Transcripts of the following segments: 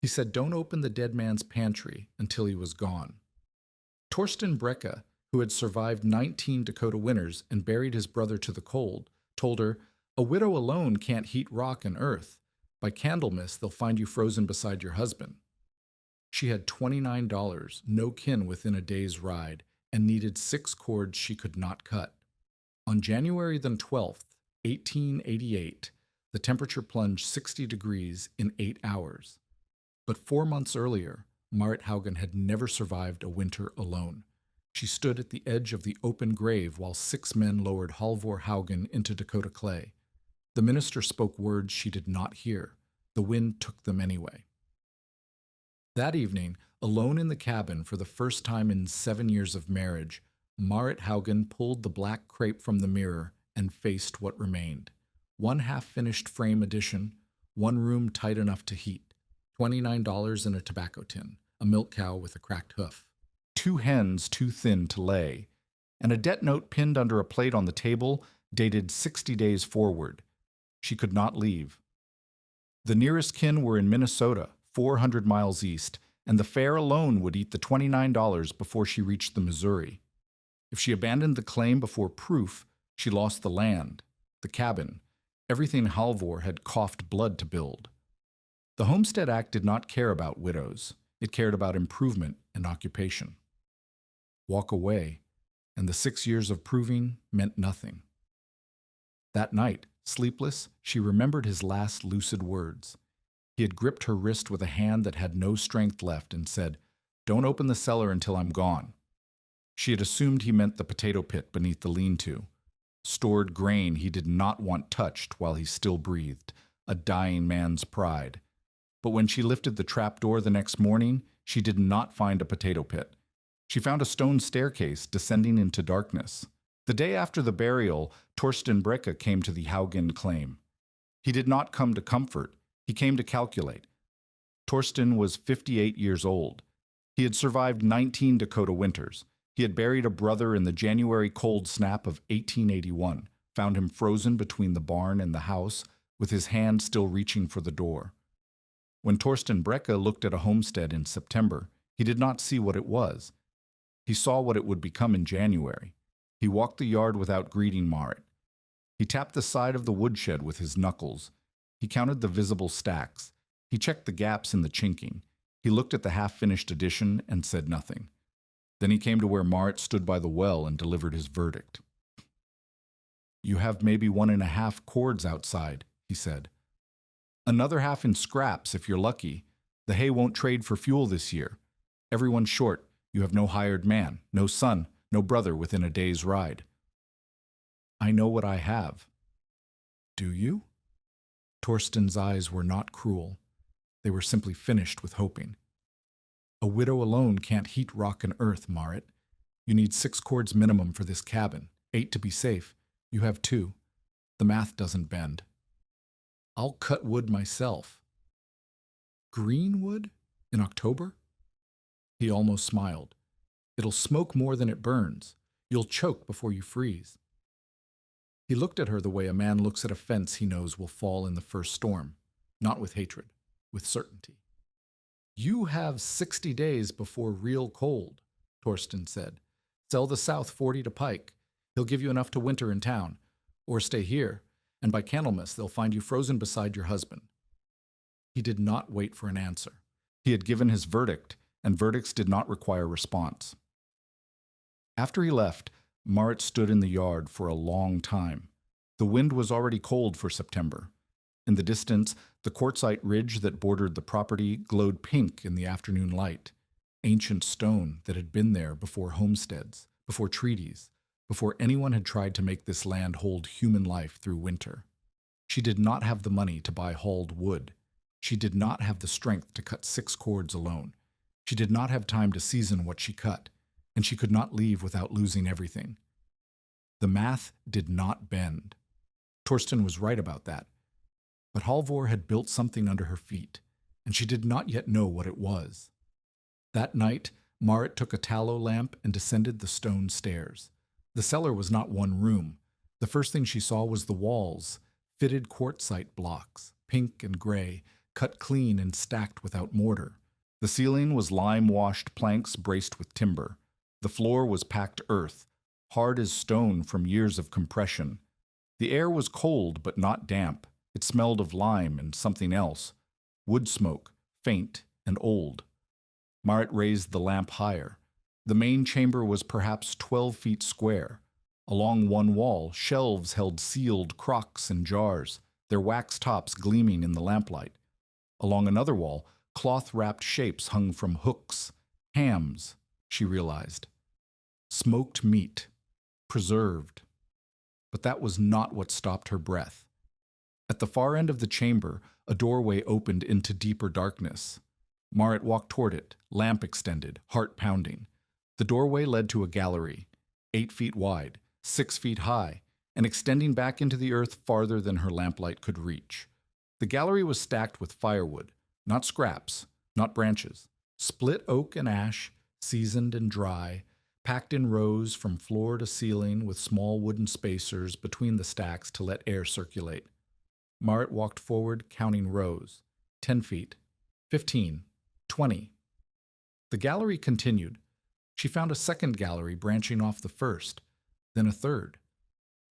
He said, "Don't open the dead man's pantry until he was gone." Torsten Brecke, who had survived 19 Dakota winters and buried his brother to the cold, told her, "A widow alone can't heat rock and earth. By Candlemas, they'll find you frozen beside your husband." She had $29, no kin within a day's ride, and needed 6 cords she could not cut. On January the 12th, 1888, the temperature plunged 60 degrees in 8 hours. But 4 months earlier, Marit Haugen had never survived a winter alone. She stood at the edge of the open grave while 6 men lowered Halvor Haugen into Dakota clay. The minister spoke words she did not hear. The wind took them anyway. That evening, alone in the cabin for the first time in 7 years of marriage, Marit Haugen pulled the black crepe from the mirror and faced what remained. One half-finished frame addition, one room tight enough to heat, $29 in a tobacco tin, a milk cow with a cracked hoof, 2 hens too thin to lay, and a debt note pinned under a plate on the table dated 60 days forward. She could not leave. The nearest kin were in Minnesota, 400 miles east, and the fare alone would eat the $29 before she reached the Missouri. If she abandoned the claim before proof, she lost the land, the cabin, everything Halvor had coughed blood to build. The Homestead Act did not care about widows. It cared about improvement and occupation. Walk away, and the 6 years of proving meant nothing. That night, sleepless, she remembered his last lucid words. He had gripped her wrist with a hand that had no strength left and said, "Don't open the cellar until I'm gone." She had assumed he meant the potato pit beneath the lean-to. Stored grain he did not want touched while he still breathed, a dying man's pride. But when she lifted the trapdoor the next morning, she did not find a potato pit. She found a stone staircase descending into darkness. The day after the burial, Torsten Brecke came to the Haugen claim. He did not come to comfort. He came to calculate. Torsten was 58 years old. He had survived 19 Dakota winters. He had buried a brother in the January cold snap of 1881, found him frozen between the barn and the house, with his hand still reaching for the door. When Torsten Brecke looked at a homestead in September, he did not see what it was. He saw what it would become in January. He walked the yard without greeting Marit. He tapped the side of the woodshed with his knuckles. He counted the visible stacks. He checked the gaps in the chinking. He looked at the half-finished addition and said nothing. Then he came to where Marit stood by the well and delivered his verdict. "You have maybe 1.5 cords outside," he said. "Another half in scraps if you're lucky. The hay won't trade for fuel this year. Everyone's short. You have no hired man, no son, no brother within a day's ride." "I know what I have." "Do you?" Torsten's eyes were not cruel. They were simply finished with hoping. "A widow alone can't heat rock and earth, Marit. You need 6 cords minimum for this cabin, 8 to be safe. You have 2. The math doesn't bend." "I'll cut wood myself." "Green wood? In October?" He almost smiled. "It'll smoke more than it burns. You'll choke before you freeze." He looked at her the way a man looks at a fence he knows will fall in the first storm, not with hatred, with certainty. "You have 60 days before real cold," Torsten said. "Sell the South 40 to Pike. He'll give you enough to winter in town. Or stay here, and by Candlemas they'll find you frozen beside your husband." He did not wait for an answer. He had given his verdict, and verdicts did not require response. After he left, Marit stood in the yard for a long time. The wind was already cold for September. In the distance, the quartzite ridge that bordered the property glowed pink in the afternoon light. Ancient stone that had been there before homesteads, before treaties, before anyone had tried to make this land hold human life through winter. She did not have the money to buy hauled wood. She did not have the strength to cut 6 cords alone. She did not have time to season what she cut, and she could not leave without losing everything. The math did not bend. Torsten was right about that. But Halvor had built something under her feet, and she did not yet know what it was. That night, Marit took a tallow lamp and descended the stone stairs. The cellar was not one room. The first thing she saw was the walls, fitted quartzite blocks, pink and gray, cut clean and stacked without mortar. The ceiling was lime-washed planks braced with timber. The floor was packed earth, hard as stone from years of compression. The air was cold but not damp. It smelled of lime and something else. Wood smoke, faint and old. Marit raised the lamp higher. The main chamber was perhaps 12 feet square. Along one wall, shelves held sealed crocks and jars, their wax tops gleaming in the lamplight. Along another wall, cloth-wrapped shapes hung from hooks. Hams, she realized. Smoked meat. Preserved. But that was not what stopped her breath. At the far end of the chamber, a doorway opened into deeper darkness. Marit walked toward it, lamp extended, heart pounding. The doorway led to a gallery, 8 feet wide, 6 feet high, and extending back into the earth farther than her lamplight could reach. The gallery was stacked with firewood, not scraps, not branches, split oak and ash, seasoned and dry, packed in rows from floor to ceiling with small wooden spacers between the stacks to let air circulate. Marit walked forward, counting rows. 10 feet, 15, 20. The gallery continued. She found a second gallery branching off the first, then a third.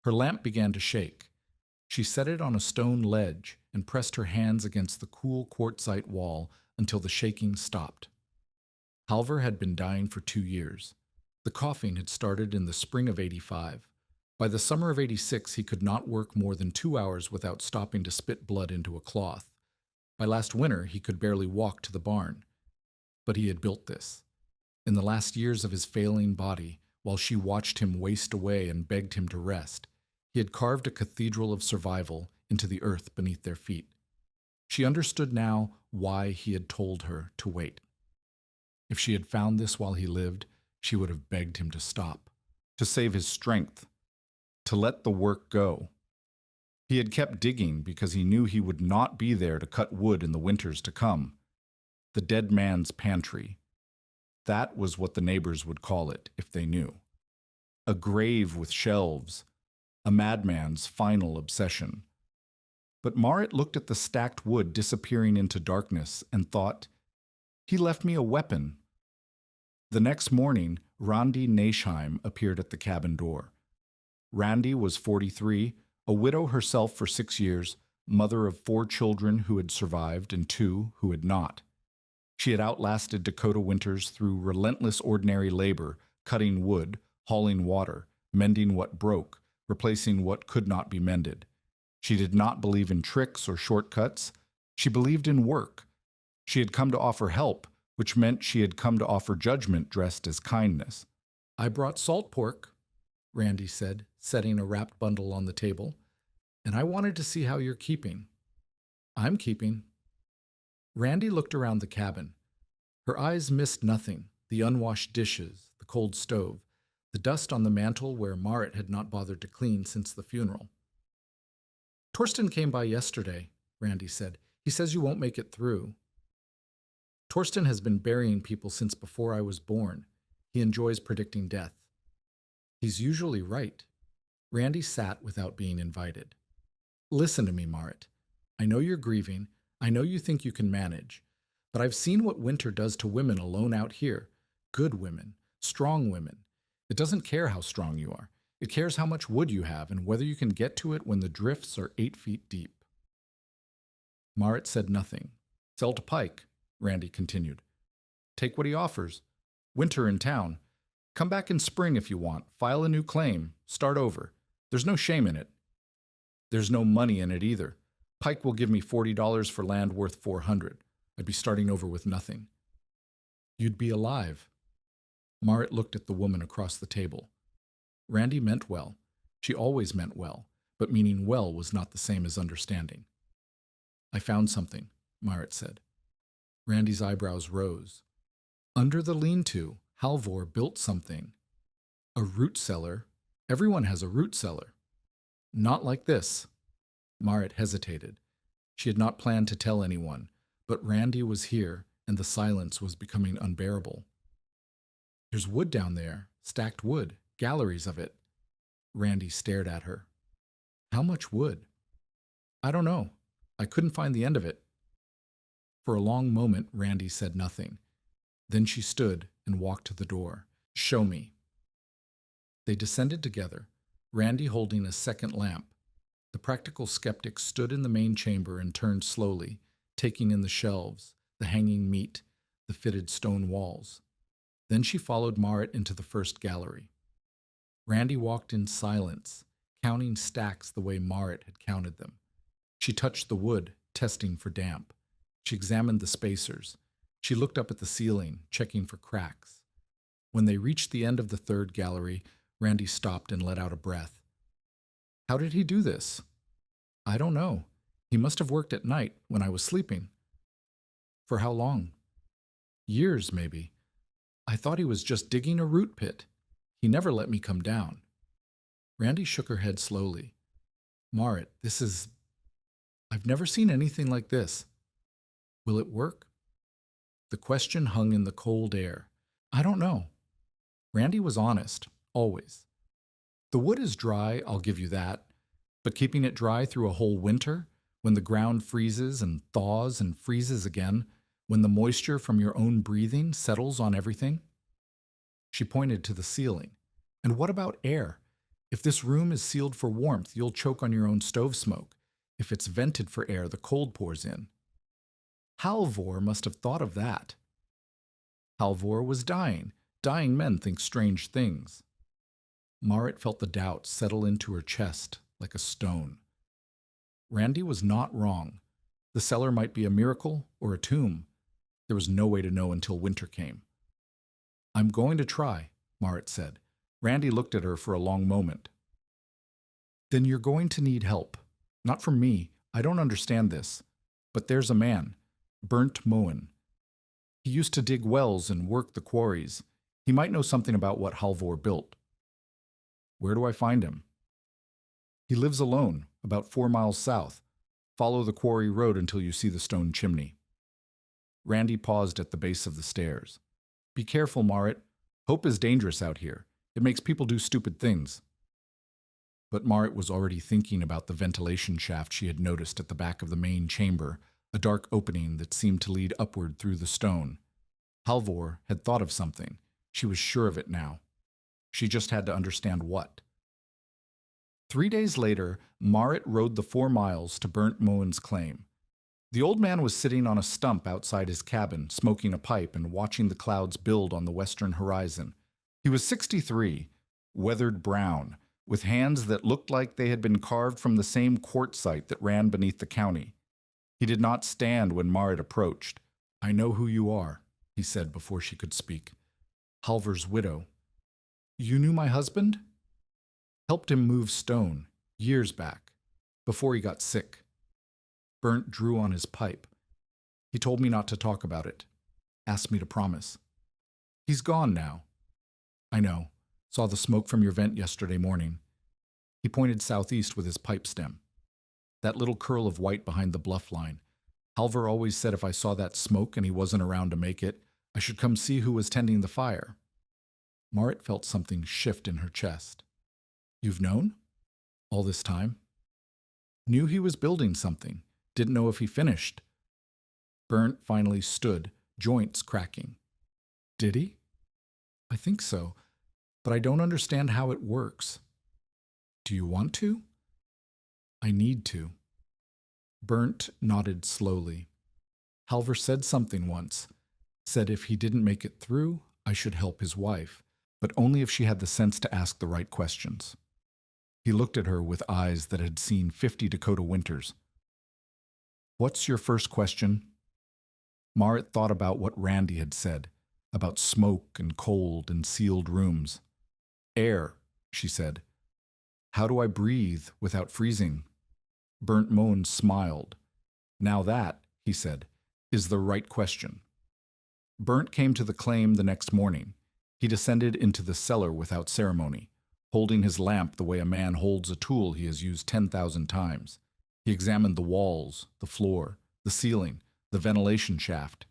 Her lamp began to shake. She set it on a stone ledge and pressed her hands against the cool quartzite wall until the shaking stopped. Halvor had been dying for 2 years. The coughing had started in the spring of '85. By the summer of '86, he could not work more than 2 hours without stopping to spit blood into a cloth. By last winter, he could barely walk to the barn. But he had built this. In the last years of his failing body, while she watched him waste away and begged him to rest, he had carved a cathedral of survival into the earth beneath their feet. She understood now why he had told her to wait. If she had found this while he lived, she would have begged him to stop, to save his strength, to let the work go. He had kept digging because he knew he would not be there to cut wood in the winters to come. The dead man's pantry. That was what the neighbors would call it if they knew. A grave with shelves, a madman's final obsession. But Marit looked at the stacked wood disappearing into darkness and thought, he left me a weapon. The next morning, Randi Neisheim appeared at the cabin door. Randi was 43, a widow herself for 6 years, mother of 4 children who had survived and 2 who had not. She had outlasted Dakota winters through relentless ordinary labor, cutting wood, hauling water, mending what broke, replacing what could not be mended. She did not believe in tricks or shortcuts. She believed in work. She had come to offer help, which meant she had come to offer judgment dressed as kindness. "I brought salt pork," Randi said, setting a wrapped bundle on the table, "and I wanted to see how you're keeping." "I'm keeping." Randi looked around the cabin. Her eyes missed nothing: the unwashed dishes, the cold stove, the dust on the mantel where Marit had not bothered to clean since the funeral. "Torsten came by yesterday," Randi said. "He says you won't make it through." "Torsten has been burying people since before I was born. He enjoys predicting death." "He's usually right." Randi sat without being invited. "Listen to me, Marit. I know you're grieving. I know you think you can manage. But I've seen what winter does to women alone out here. Good women. Strong women. It doesn't care how strong you are. It cares how much wood you have and whether you can get to it when the drifts are 8 feet deep." Marit said nothing. "Sell to Pike," Randi continued. "Take what he offers. Winter in town. Come back in spring if you want. File a new claim. Start over. There's no shame in it. There's no money in it either. Pike will give me $40 for land worth $400. I'd be starting over with nothing." "You'd be alive." Marit looked at the woman across the table. Randi meant well. She always meant well, but meaning well was not the same as understanding. "I found something," Marit said. Randi's eyebrows rose. "Under the lean-to, Halvor built something. A root cellar. Everyone has a root cellar." "Not like this." Marit hesitated. She had not planned to tell anyone, but Randi was here, and the silence was becoming unbearable. "There's wood down there, stacked wood, galleries of it." Randi stared at her. "How much wood?" "I don't know. I couldn't find the end of it." For a long moment, Randy said nothing. Then she stood and walked to the door. "Show me." They descended together, Randy holding a second lamp. The practical skeptic stood in the main chamber and turned slowly, taking in the shelves, the hanging meat, the fitted stone walls. Then she followed Marit into the first gallery. Randy walked in silence, counting stacks the way Marit had counted them. She touched the wood, testing for damp. She examined the spacers. She looked up at the ceiling, checking for cracks. When they reached the end of the third gallery, Randy stopped and let out a breath. "How did he do this?" "I don't know. He must have worked at night when I was sleeping." "For how long?" "Years, maybe. I thought he was just digging a root pit. He never let me come down." Randy shook her head slowly. "Marit, I've never seen anything like this. Will it work?" The question hung in the cold air. "I don't know." Randy was honest, always. "The wood is dry, I'll give you that. But keeping it dry through a whole winter, when the ground freezes and thaws and freezes again, when the moisture from your own breathing settles on everything?" She pointed to the ceiling. "And what about air? If this room is sealed for warmth, you'll choke on your own stove smoke. If it's vented for air, the cold pours in." Halvor must have thought of that. Halvor was dying. Dying men think strange things. Marit felt the doubt settle into her chest like a stone. Randy was not wrong. The cellar might be a miracle or a tomb. There was no way to know until winter came. "I'm going to try," Marit said. Randy looked at her for a long moment. "Then you're going to need help. Not from me. I don't understand this. But there's a man, Burnt Moen. He used to dig wells and work the quarries. He might know something about what Halvor built." "Where do I find him?" "He lives alone, about 4 miles south. Follow the quarry road until you see the stone chimney." Randy paused at the base of the stairs. "Be careful, Marit. Hope is dangerous out here. It makes people do stupid things." But Marit was already thinking about the ventilation shaft she had noticed at the back of the main chamber, a dark opening that seemed to lead upward through the stone. Halvor had thought of something. She was sure of it now. She just had to understand what. 3 days later, Marit rode the 4 miles to Burnt Moen's claim. The old man was sitting on a stump outside his cabin, smoking a pipe and watching the clouds build on the western horizon. He was 63, weathered brown, with hands that looked like they had been carved from the same quartzite that ran beneath the county. He did not stand when Marit approached. "I know who you are," he said before she could speak. "Halvor's widow. You knew my husband?" "Helped him move stone, years back, before he got sick." Burnt drew on his pipe. "He told me not to talk about it. Asked me to promise. He's gone now." "I know. Saw the smoke from your vent yesterday morning." He pointed southeast with his pipe stem. "That little curl of white behind the bluff line. Halvor always said if I saw that smoke and he wasn't around to make it, I should come see who was tending the fire." Marit felt something shift in her chest. "You've known? All this time?" "Knew he was building something. Didn't know if he finished." Burnt finally stood, joints cracking. "Did he?" "I think so, but I don't understand how it works." "Do you want to?" "I need to." Burnt nodded slowly. "Halvor said something once. Said if he didn't make it through, I should help his wife, but only if she had the sense to ask the right questions." He looked at her with eyes that had seen 50 Dakota winters. "What's your first question?" Marit thought about what Randy had said, about smoke and cold and sealed rooms. "Air," she said. "How do I breathe without freezing?" Burnt Moen smiled. "Now that," he said, "is the right question." Burnt came to the claim the next morning. He descended into the cellar without ceremony, holding his lamp the way a man holds a tool he has used 10,000 times. He examined the walls, the floor, the ceiling, the ventilation shaft.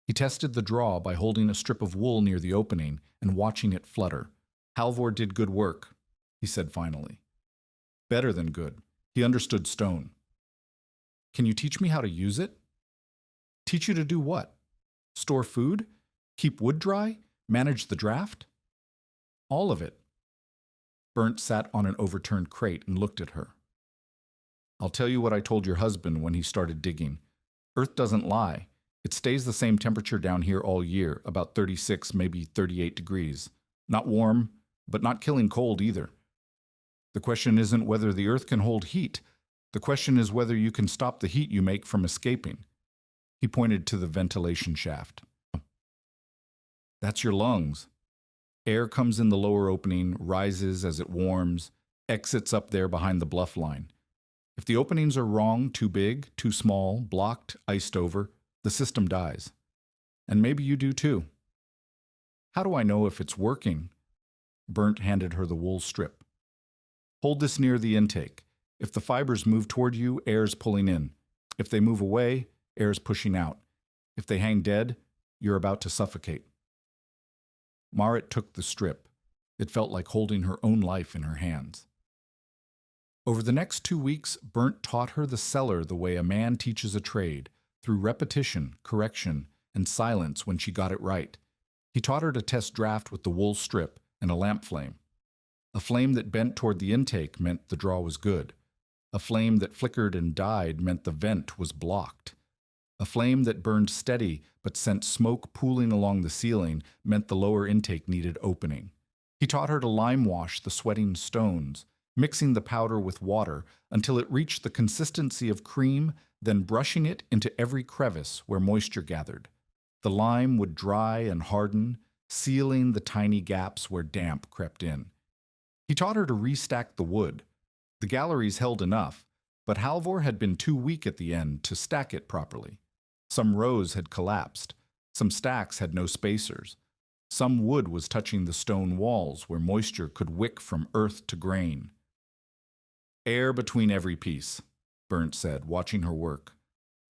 He tested the draw by holding a strip of wool near the opening and watching it flutter. "Halvor did good work," he said finally. "Better than good. He understood stone." "Can you teach me how to use it?" Teach you to do what? Store food? Keep wood dry? Manage the draft? All of it. Burnt sat on an overturned crate and looked at her. I'll tell you what I told your husband when he started digging. Earth doesn't lie. It stays the same temperature down here all year, about 36, maybe 38 degrees. Not warm, but not killing cold either. The question isn't whether the earth can hold heat. The question is whether you can stop the heat you make from escaping. He pointed to the ventilation shaft. That's your lungs. Air comes in the lower opening, rises as it warms, exits up there behind the bluff line. If the openings are wrong, too big, too small, blocked, iced over, the system dies. And maybe you do too. How do I know if it's working? Burnt handed her the wool strip. Hold this near the intake. If the fibers move toward you, air's pulling in. If they move away, air's pushing out. If they hang dead, you're about to suffocate. Marit took the strip. It felt like holding her own life in her hands. Over the next 2 weeks, Burnt taught her the cellar the way a man teaches a trade, through repetition, correction, and silence when she got it right. He taught her to test draft with the wool strip and a lamp flame. A flame that bent toward the intake meant the draw was good. A flame that flickered and died meant the vent was blocked. A flame that burned steady but sent smoke pooling along the ceiling meant the lower intake needed opening. He taught her to lime wash the sweating stones, mixing the powder with water until it reached the consistency of cream, then brushing it into every crevice where moisture gathered. The lime would dry and harden, sealing the tiny gaps where damp crept in. He taught her to restack the wood. The galleries held enough, but Halvor had been too weak at the end to stack it properly. Some rows had collapsed. Some stacks had no spacers. Some wood was touching the stone walls where moisture could wick from earth to grain. Air between every piece, Burnt said, watching her work.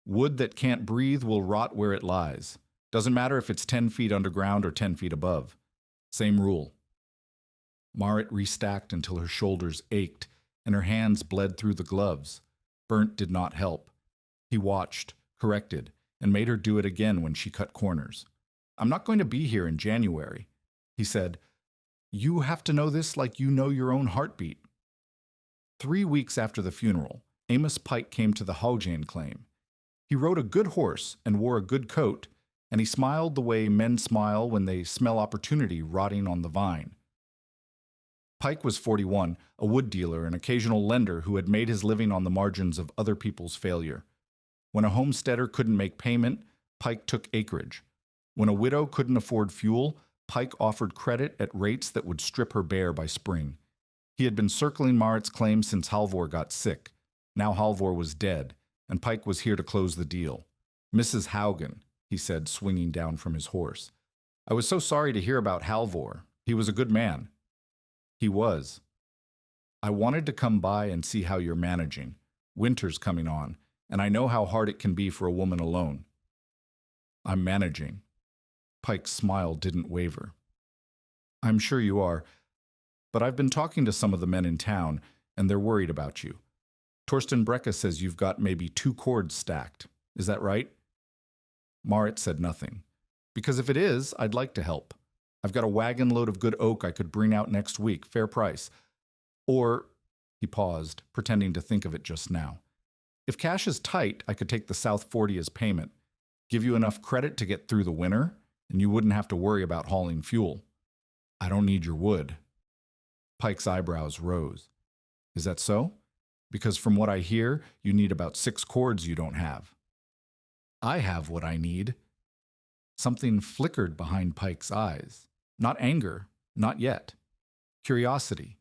Wood that can't breathe will rot where it lies. Doesn't matter if it's 10 feet underground or 10 feet above. Same rule. Marit restacked until her shoulders ached and her hands bled through the gloves. Burnt did not help. He watched, corrected, and made her do it again when she cut corners. I'm not going to be here in January, he said. You have to know this like you know your own heartbeat. 3 weeks after the funeral, Amos Pike came to the Haugane claim. He rode a good horse and wore a good coat, and he smiled the way men smile when they smell opportunity rotting on the vine. Pike was 41, a wood dealer and occasional lender who had made his living on the margins of other people's failure. When a homesteader couldn't make payment, Pike took acreage. When a widow couldn't afford fuel, Pike offered credit at rates that would strip her bare by spring. He had been circling Marit's claim since Halvor got sick. Now Halvor was dead, and Pike was here to close the deal. Mrs. Haugen, he said, swinging down from his horse. I was so sorry to hear about Halvor. He was a good man. He was. I wanted to come by and see how you're managing. Winter's coming on, and I know how hard it can be for a woman alone. I'm managing. Pike's smile didn't waver. I'm sure you are, but I've been talking to some of the men in town, and they're worried about you. Torsten Brecka says you've got maybe 2 cords stacked. Is that right? Marit said nothing. Because if it is, I'd like to help. I've got a wagon load of good oak I could bring out next week, fair price. Or, he paused, pretending to think of it just now. If cash is tight, I could take the South 40 as payment, give you enough credit to get through the winter, and you wouldn't have to worry about hauling fuel. I don't need your wood. Pike's eyebrows rose. Is that so? Because from what I hear, you need about 6 cords you don't have. I have what I need. Something flickered behind Pike's eyes. Not anger, not yet. Curiosity.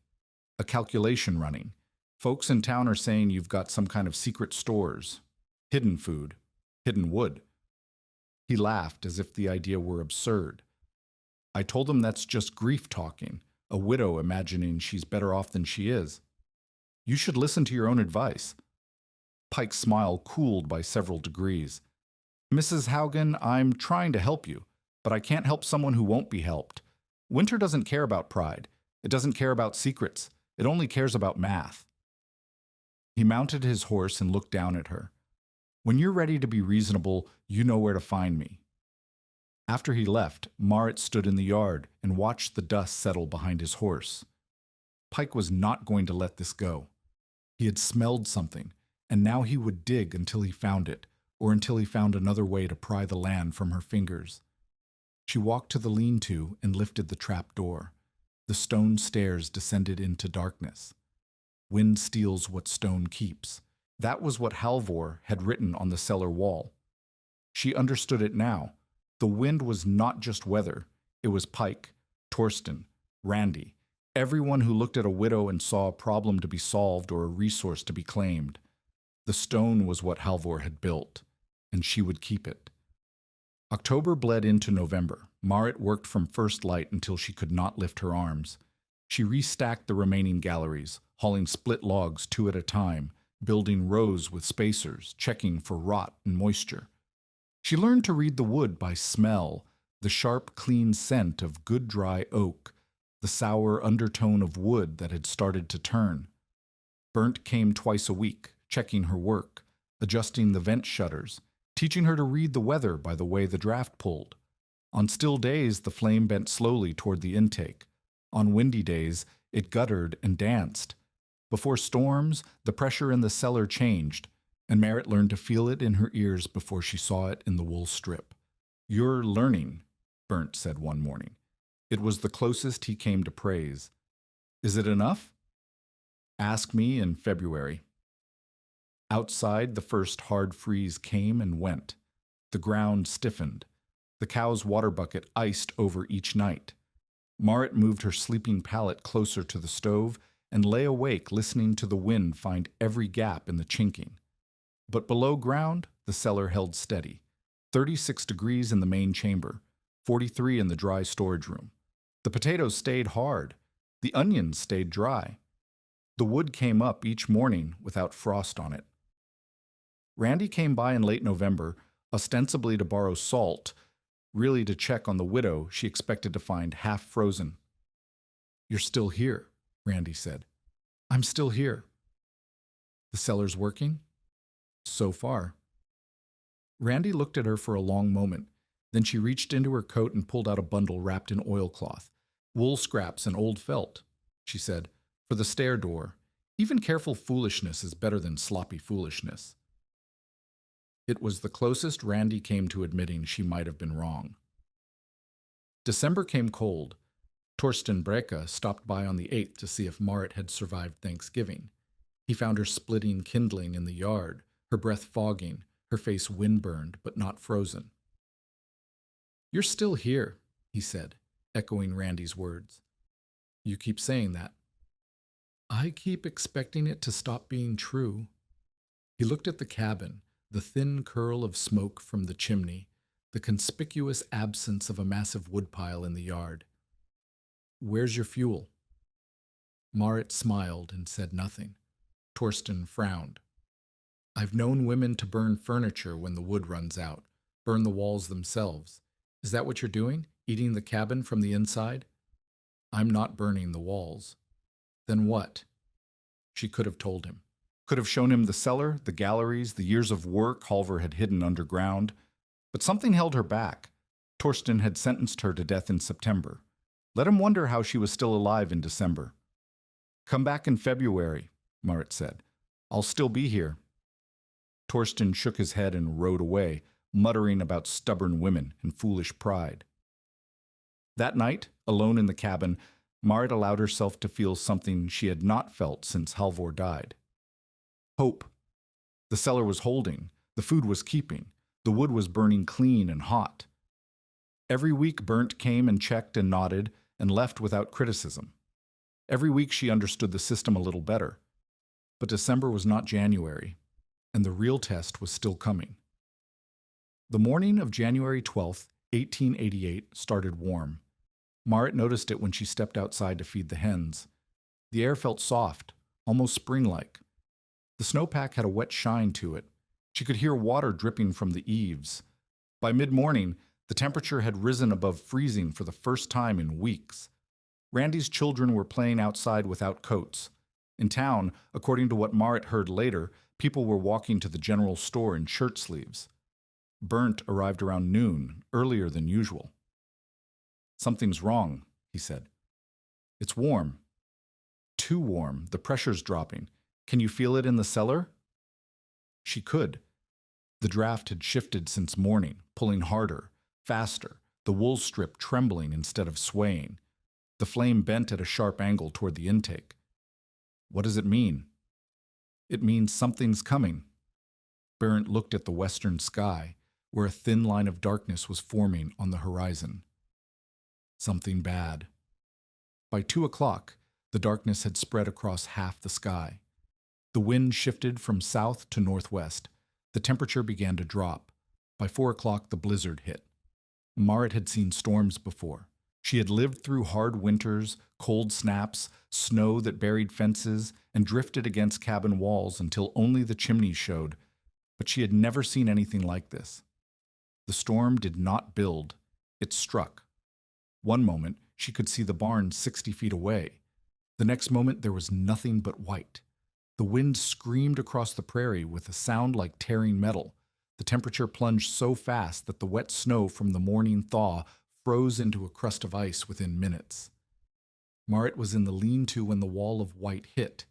A calculation running. Folks in town are saying you've got some kind of secret stores. Hidden food. Hidden wood. He laughed as if the idea were absurd. I told him that's just grief talking, a widow imagining she's better off than she is. You should listen to your own advice. Pike's smile cooled by several degrees. Mrs. Haugen, I'm trying to help you, but I can't help someone who won't be helped. Winter doesn't care about pride. It doesn't care about secrets. It only cares about math. He mounted his horse and looked down at her. When you're ready to be reasonable, you know where to find me." After he left, Marit stood in the yard and watched the dust settle behind his horse. Pike was not going to let this go. He had smelled something, and now he would dig until he found it, or until he found another way to pry the land from her fingers. She walked to the lean-to and lifted the trap door. The stone stairs descended into darkness. "Wind steals what stone keeps." That was what Halvor had written on the cellar wall. She understood it now. The wind was not just weather. It was Pike, Torsten, Randy, everyone who looked at a widow and saw a problem to be solved or a resource to be claimed. The stone was what Halvor had built, and she would keep it. October bled into November. Marit worked from first light until she could not lift her arms. She restacked the remaining galleries, hauling split logs 2 at a time, building rows with spacers, checking for rot and moisture. She learned to read the wood by smell, the sharp, clean scent of good dry oak, the sour undertone of wood that had started to turn. Bernd came twice a week, checking her work, adjusting the vent shutters, teaching her to read the weather by the way the draft pulled. On still days, the flame bent slowly toward the intake. On windy days, it guttered and danced. Before storms, the pressure in the cellar changed, and Marit learned to feel it in her ears before she saw it in the wool strip. "You're learning," Bernd said one morning. It was the closest he came to praise. "Is it enough?" "Ask me in February." Outside, the first hard freeze came and went. The ground stiffened. The cow's water bucket iced over each night. Marit moved her sleeping pallet closer to the stove and lay awake listening to the wind find every gap in the chinking. But below ground, the cellar held steady. 36 degrees in the main chamber, 43 in the dry storage room. The potatoes stayed hard. The onions stayed dry. The wood came up each morning without frost on it. Randy came by in late November, ostensibly to borrow salt, really to check on the widow she expected to find half frozen. "You're still here," Randy said. "I'm still here." "The cellar's working?" "So far." Randy looked at her for a long moment. Then she reached into her coat and pulled out a bundle wrapped in oilcloth. "Wool scraps and old felt," she said, "for the stair door. Even careful foolishness is better than sloppy foolishness." It was the closest Randy came to admitting she might have been wrong. December came cold. Torsten Breke stopped by on the 8th to see if Marit had survived Thanksgiving. He found her splitting kindling in the yard, her breath fogging, her face windburned but not frozen. "You're still here," he said, echoing Randy's words. "You keep saying that." "I keep expecting it to stop being true." He looked at the cabin, the thin curl of smoke from the chimney, the conspicuous absence of a massive woodpile in the yard. "Where's your fuel?" Marit smiled and said nothing. Torsten frowned. "I've known women to burn furniture when the wood runs out, burn the walls themselves. Is that what you're doing, eating the cabin from the inside?" "I'm not burning the walls." "Then what?" She could have told him. Could have shown him the cellar, the galleries, the years of work Halvor had hidden underground. But something held her back. Torsten had sentenced her to death in September. Let him wonder how she was still alive in December. "Come back in February," Marit said. "I'll still be here." Torsten shook his head and rode away, muttering about stubborn women and foolish pride. That night, alone in the cabin, Marit allowed herself to feel something she had not felt since Halvor died. Hope. The cellar was holding, the food was keeping, the wood was burning clean and hot. Every week Bernd came and checked and nodded and left without criticism. Every week she understood the system a little better. But December was not January, and the real test was still coming. The morning of January 12th, 1888, started warm. Marit noticed it when she stepped outside to feed the hens. The air felt soft, almost spring-like. The snowpack had a wet shine to it. She could hear water dripping from the eaves. By mid-morning, the temperature had risen above freezing for the first time in weeks. Randy's children were playing outside without coats. In town, according to what Marit heard later, People were walking to the general store in shirt sleeves. Bernd arrived around noon, earlier than usual. "Something's wrong," he said. "It's warm. Too warm. The pressure's dropping. Can you feel it in the cellar?" She could. The draft had shifted since morning, pulling harder, faster, the wool strip trembling instead of swaying. The flame bent at a sharp angle toward the intake. "What does it mean?" "It means something's coming." Bernd looked at the western sky, where a thin line of darkness was forming on the horizon. Something bad. By 2 o'clock, the darkness had spread across half the sky. The wind shifted from south to northwest. The temperature began to drop. By 4 o'clock, the blizzard hit. Marit had seen storms before. She had lived through hard winters, cold snaps, snow that buried fences, and drifted against cabin walls until only the chimneys showed, but she had never seen anything like this. The storm did not build. It struck. One moment, she could see the barn 60 feet away. The next moment, there was nothing but white. The wind screamed across the prairie with a sound like tearing metal. The temperature plunged so fast that the wet snow from the morning thaw froze into a crust of ice within minutes. Marit was in the lean-to when the wall of white hit.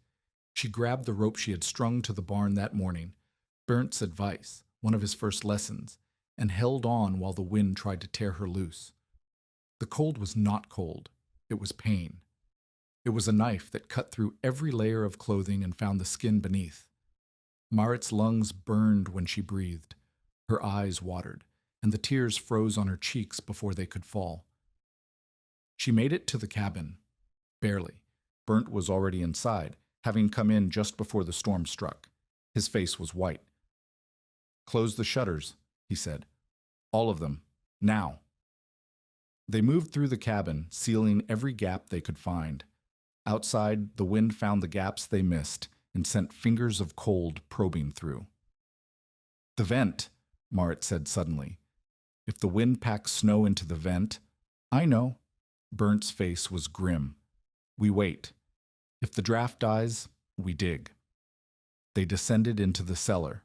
She grabbed the rope she had strung to the barn that morning, Bernt's advice, one of his first lessons, and held on while the wind tried to tear her loose. The cold was not cold. It was pain. It was a knife that cut through every layer of clothing and found the skin beneath. Marit's lungs burned when she breathed. Her eyes watered, and the tears froze on her cheeks before they could fall. She made it to the cabin. Barely. Bernd was already inside, having come in just before the storm struck. His face was white. "Close the shutters," he said. "All of them. Now." They moved through the cabin, sealing every gap they could find. Outside, the wind found the gaps they missed and sent fingers of cold probing through. "The vent," Marit said suddenly. "If the wind packs snow into the vent—" "I know." Bernd's face was grim. "We wait. If the draft dies, we dig." They descended into the cellar.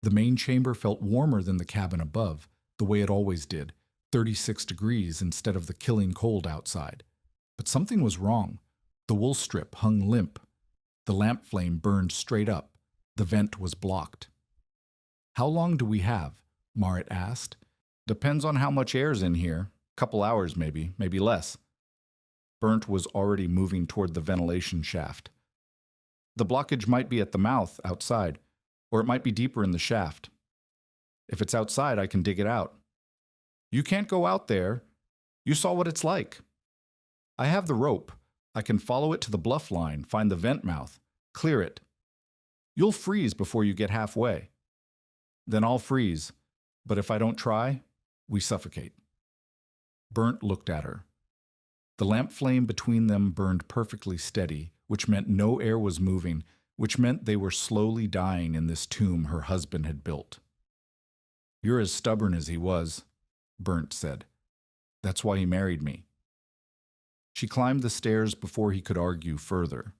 The main chamber felt warmer than the cabin above, the way it always did, 36 degrees instead of the killing cold outside. But something was wrong. The wool strip hung limp. The lamp flame burned straight up. The vent was blocked. "How long do we have?" Marit asked. "Depends on how much air's in here. Couple hours maybe less." Bernd was already moving toward the ventilation shaft. "The blockage might be at the mouth, outside, or it might be deeper in the shaft. If it's outside, I can dig it out." "You can't go out there. You saw what it's like." "I have the rope. I can follow it to the bluff line, find the vent mouth, clear it." "You'll freeze before you get halfway." "Then I'll freeze. But if I don't try, we suffocate." Bernd looked at her. The lamp flame between them burned perfectly steady, which meant no air was moving, which meant they were slowly dying in this tomb her husband had built. "You're as stubborn as he was," Bernd said. "That's why he married me." She climbed the stairs before he could argue further.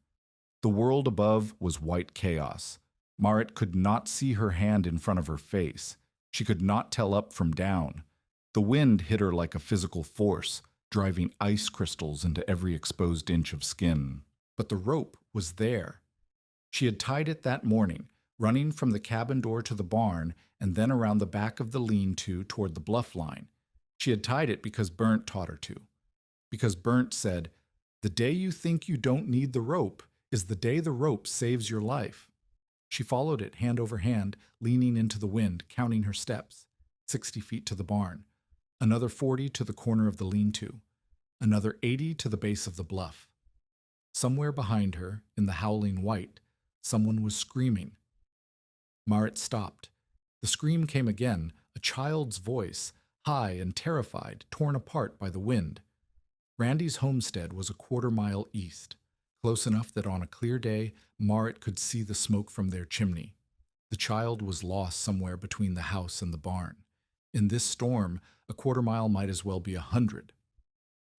The world above was white chaos. Marit could not see her hand in front of her face. She could not tell up from down. The wind hit her like a physical force, driving ice crystals into every exposed inch of skin. But the rope was there. She had tied it that morning, running from the cabin door to the barn and then around the back of the lean-to toward the bluff line. She had tied it because Bernd taught her to. Because Bernd said, "The day you think you don't need the rope is the day the rope saves your life." She followed it hand over hand, leaning into the wind, counting her steps. 60 feet to the barn. Another 40 to the corner of the lean-to. Another 80 to the base of the bluff. Somewhere behind her, in the howling white, someone was screaming. Marit stopped. The scream came again, a child's voice, high and terrified, torn apart by the wind. Randy's homestead was a quarter-mile east, close enough that on a clear day, Marit could see the smoke from their chimney. The child was lost somewhere between the house and the barn. In this storm, a quarter-mile might as well be 100.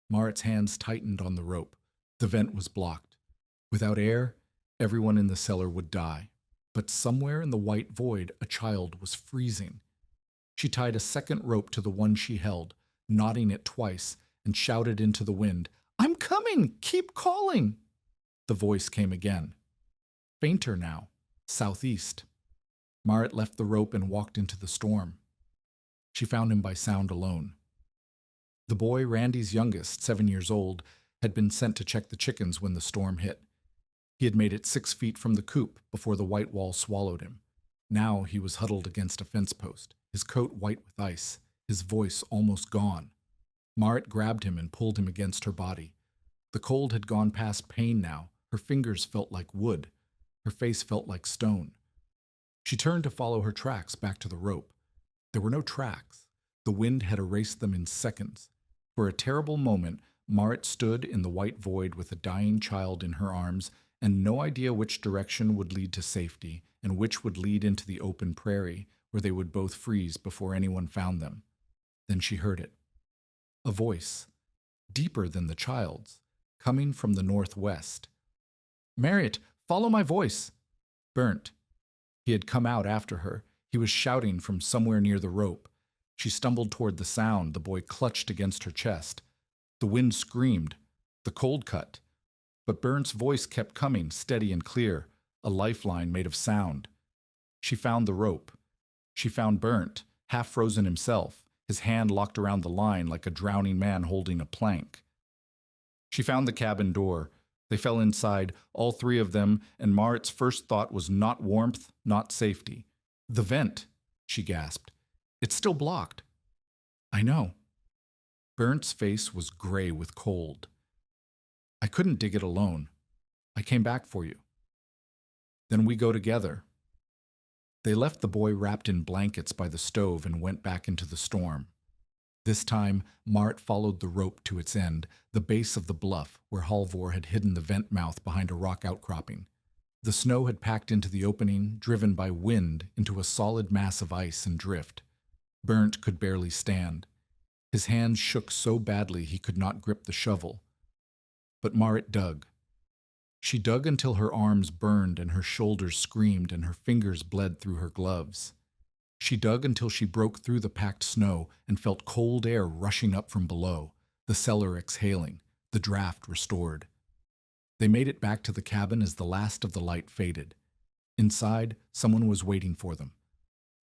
Marit's hands tightened on the rope. The vent was blocked. Without air, everyone in the cellar would die. But somewhere in the white void, a child was freezing. She tied a second rope to the one she held, knotting it twice, and shouted into the wind, "I'm coming! Keep calling!" The voice came again. Fainter now, southeast. Marit left the rope and walked into the storm. She found him by sound alone. The boy, Randy's youngest, 7 years old, had been sent to check the chickens when the storm hit. He had made it 6 feet from the coop before the white wall swallowed him. Now he was huddled against a fence post, his coat white with ice, his voice almost gone. Marit grabbed him and pulled him against her body. The cold had gone past pain now. Her fingers felt like wood. Her face felt like stone. She turned to follow her tracks back to the rope. There were no tracks. The wind had erased them in seconds. For a terrible moment, Marit stood in the white void with a dying child in her arms and no idea which direction would lead to safety and which would lead into the open prairie where they would both freeze before anyone found them. Then she heard it. A voice, deeper than the child's, coming from the northwest. "Marit, follow my voice." Burnt. He had come out after her. He was shouting from somewhere near the rope. She stumbled toward the sound. The boy clutched against her chest. The wind screamed. The cold cut. But Burnt's voice kept coming, steady and clear, a lifeline made of sound. She found the rope. She found Burnt, half frozen himself, his hand locked around the line like a drowning man holding a plank. She found the cabin door. They fell inside, all three of them, and Marit's first thought was not warmth, not safety. "The vent," she gasped. "It's still blocked." "I know." Burnt's face was gray with cold. "I couldn't dig it alone. I came back for you." "Then we go together." They left the boy wrapped in blankets by the stove and went back into the storm. This time, Marit followed the rope to its end, the base of the bluff where Halvor had hidden the vent mouth behind a rock outcropping. The snow had packed into the opening, driven by wind into a solid mass of ice and drift. Burnt could barely stand. His hands shook so badly he could not grip the shovel. But Marit dug. She dug until her arms burned and her shoulders screamed and her fingers bled through her gloves. She dug until she broke through the packed snow and felt cold air rushing up from below, the cellar exhaling, the draft restored. They made it back to the cabin as the last of the light faded. Inside, someone was waiting for them.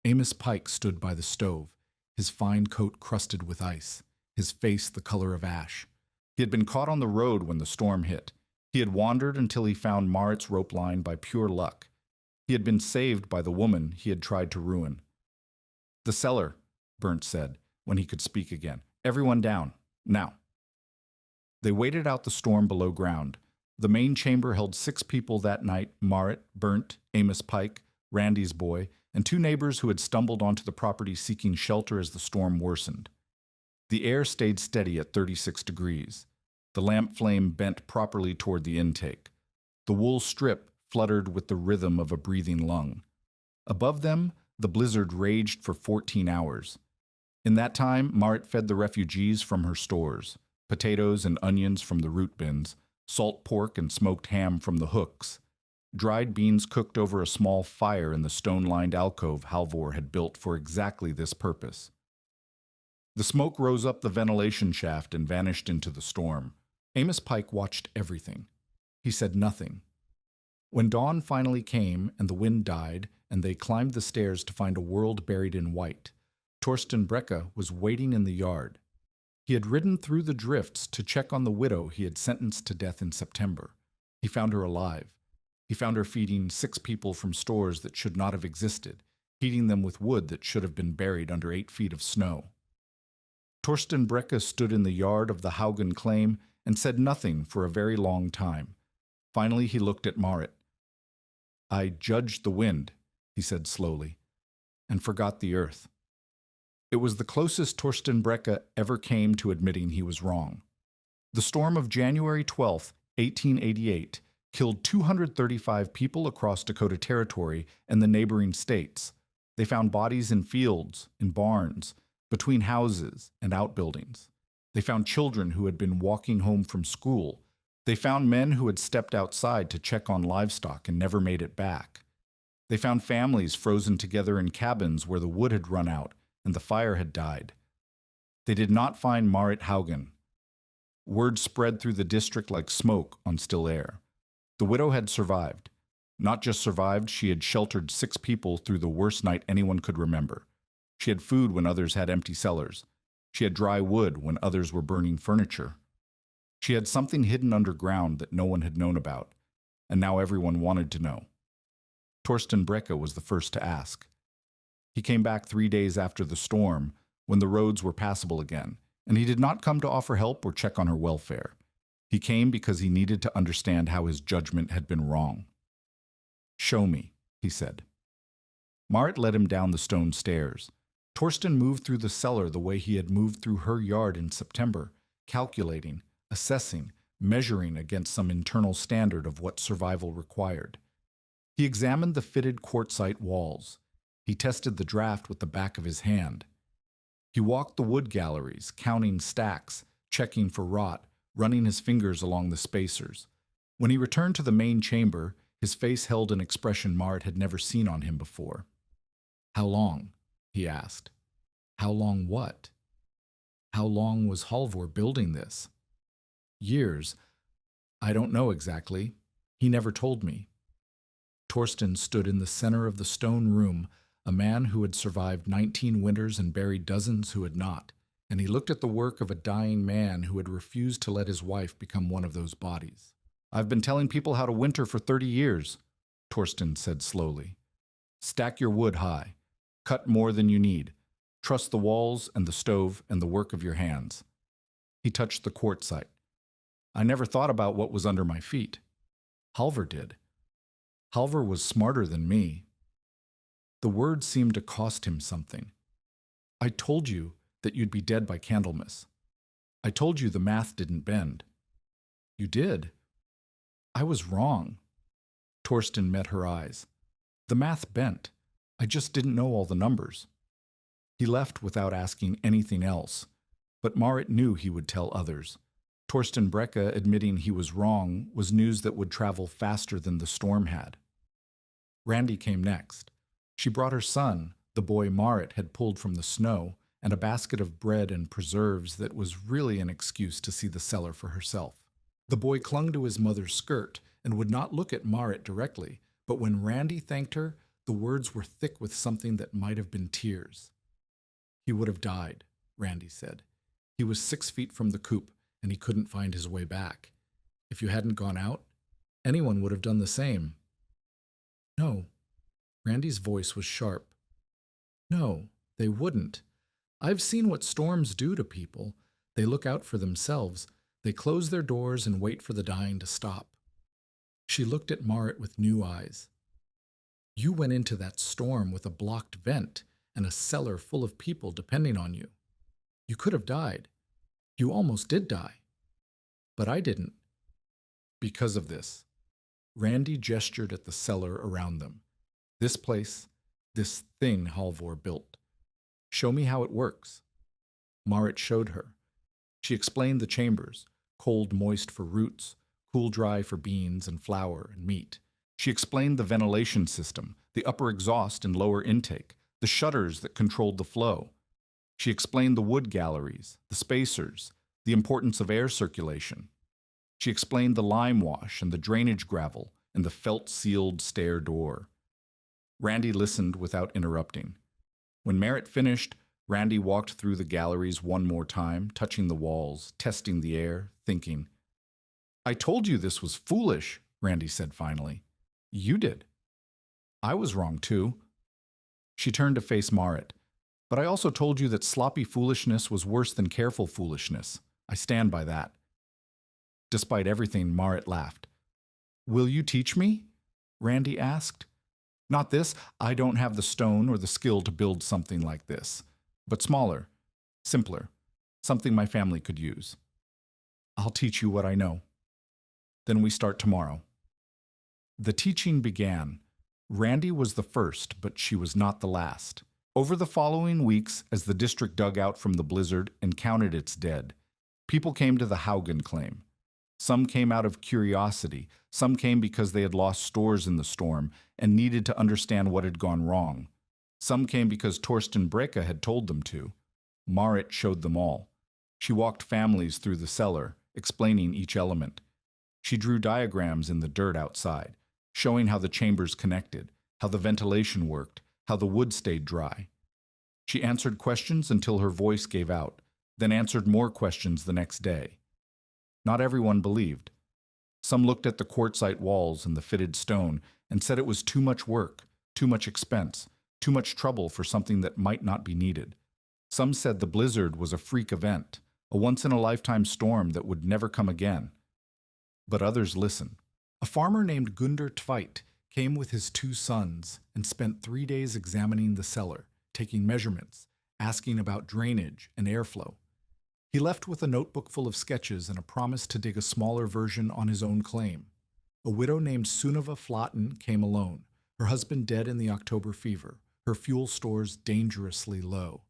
Amos Pike stood by the stove, his fine coat crusted with ice, his face the color of ash. He had been caught on the road when the storm hit. He had wandered until he found Marit's rope line by pure luck. He had been saved by the woman he had tried to ruin. "The cellar," Burnt said, when he could speak again. "Everyone down, now." They waited out the storm below ground. The main chamber held 6 people that night: Marit, Burnt, Amos Pike, Randy's boy, and 2 neighbors who had stumbled onto the property seeking shelter as the storm worsened. The air stayed steady at 36 degrees. The lamp flame bent properly toward the intake. The wool strip fluttered with the rhythm of a breathing lung. Above them, the blizzard raged for 14 hours. In that time, Marit fed the refugees from her stores: potatoes and onions from the root bins, salt pork and smoked ham from the hooks, dried beans cooked over a small fire in the stone-lined alcove Halvor had built for exactly this purpose. The smoke rose up the ventilation shaft and vanished into the storm. Amos Pike watched everything. He said nothing. When dawn finally came and the wind died and they climbed the stairs to find a world buried in white, Torsten Brecke was waiting in the yard. He had ridden through the drifts to check on the widow he had sentenced to death in September. He found her alive. He found her feeding 6 people from stores that should not have existed, heating them with wood that should have been buried under 8 feet of snow. Torsten Brecke stood in the yard of the Haugen claim and said nothing for a very long time. Finally he looked at Marit. "I judged the wind," he said slowly, "and forgot the earth." It was the closest Torsten Brecke ever came to admitting he was wrong. The storm of January 12, 1888, killed 235 people across Dakota Territory and the neighboring states. They found bodies in fields, in barns, between houses and outbuildings. They found children who had been walking home from school. They found men who had stepped outside to check on livestock and never made it back. They found families frozen together in cabins where the wood had run out and the fire had died. They did not find Marit Haugen. Word spread through the district like smoke on still air. The widow had survived. Not just survived, she had sheltered 6 people through the worst night anyone could remember. She had food when others had empty cellars. She had dry wood when others were burning furniture. She had something hidden underground that no one had known about, and now everyone wanted to know. Torsten Brecke was the first to ask. He came back 3 days after the storm, when the roads were passable again, and he did not come to offer help or check on her welfare. He came because he needed to understand how his judgment had been wrong. "Show me," he said. Marit led him down the stone stairs. Torsten moved through the cellar the way he had moved through her yard in September, calculating, assessing, measuring against some internal standard of what survival required. He examined the fitted quartzite walls. He tested the draft with the back of his hand. He walked the wood galleries, counting stacks, checking for rot, running his fingers along the spacers. When he returned to the main chamber, his face held an expression Marit had never seen on him before. "How long?" he asked. "How long what? How long was Halvor building this?" "Years. I don't know exactly. He never told me." Torsten stood in the center of the stone room, a man who had survived 19 winters and buried dozens who had not, and he looked at the work of a dying man who had refused to let his wife become one of those bodies. "I've been telling people how to winter for 30 years, Torsten said slowly. "Stack your wood high. Cut more than you need. Trust the walls and the stove and the work of your hands." He touched the quartzite. "I never thought about what was under my feet. Halvor did. Halvor was smarter than me." The word seemed to cost him something. "I told you that you'd be dead by Candlemas. I told you the math didn't bend." "You did?" "I was wrong." Torsten met her eyes. "The math bent. I just didn't know all the numbers." He left without asking anything else, but Marit knew he would tell others. Torsten Brecke admitting he was wrong was news that would travel faster than the storm had. Randy came next. She brought her son, the boy Marit had pulled from the snow, and a basket of bread and preserves that was really an excuse to see the cellar for herself. The boy clung to his mother's skirt and would not look at Marit directly, but when Randy thanked her, the words were thick with something that might have been tears. "He would have died," Randy said. "He was 6 feet from the coop, and he couldn't find his way back. If you hadn't gone out, anyone would have done the same." "No." Randy's voice was sharp. "No, they wouldn't. I've seen what storms do to people. They look out for themselves. They close their doors and wait for the dying to stop." She looked at Marit with new eyes. "You went into that storm with a blocked vent and a cellar full of people depending on you. You could have died. You almost did die. But I didn't. Because of this." Randy gestured at the cellar around them. "This place, this thing Halvor built. Show me how it works." Marit showed her. She explained the chambers, cold moist for roots, cool dry for beans and flour and meat. She explained the ventilation system, the upper exhaust and lower intake, the shutters that controlled the flow. She explained the wood galleries, the spacers, the importance of air circulation. She explained the lime wash and the drainage gravel and the felt-sealed stair door. Randy listened without interrupting. When Marit finished, Randy walked through the galleries one more time, touching the walls, testing the air, thinking. "I told you this was foolish," Randy said finally. "You did. I was wrong too." She turned to face Marit. "But I also told you that sloppy foolishness was worse than careful foolishness. I stand by that." Despite everything, Marit laughed. "Will you teach me?" Randy asked. "Not this. I don't have the stone or the skill to build something like this. But smaller, simpler, something my family could use. I'll teach you what I know. Then we start tomorrow." The teaching began. Randy was the first, but she was not the last. Over the following weeks, as the district dug out from the blizzard and counted its dead, people came to the Haugen claim. Some came out of curiosity, some came because they had lost stores in the storm and needed to understand what had gone wrong. Some came because Torsten Brecke had told them to. Marit showed them all. She walked families through the cellar, explaining each element. She drew diagrams in the dirt outside, showing how the chambers connected, how the ventilation worked, how the wood stayed dry. She answered questions until her voice gave out, then answered more questions the next day. Not everyone believed. Some looked at the quartzite walls and the fitted stone and said it was too much work, too much expense, too much trouble for something that might not be needed. Some said the blizzard was a freak event, a once-in-a-lifetime storm that would never come again. But others listened. A farmer named Gunder Tveit came with his 2 sons and spent 3 days examining the cellar, taking measurements, asking about drainage and airflow. He left with a notebook full of sketches and a promise to dig a smaller version on his own claim. A widow named Sunniva Flaten came alone, her husband dead in the October fever, her fuel stores dangerously low.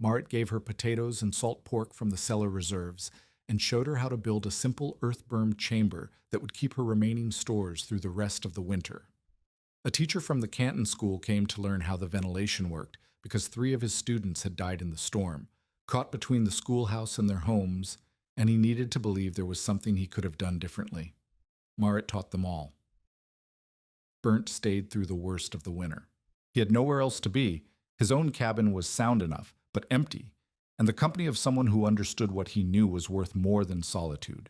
Marit gave her potatoes and salt pork from the cellar reserves and showed her how to build a simple earth-bermed chamber that would keep her remaining stores through the rest of the winter. A teacher from the Canton school came to learn how the ventilation worked because 3 of his students had died in the storm, caught between the schoolhouse and their homes, and he needed to believe there was something he could have done differently. Marit taught them all. Bernd stayed through the worst of the winter. He had nowhere else to be. His own cabin was sound enough, but empty, and the company of someone who understood what he knew was worth more than solitude.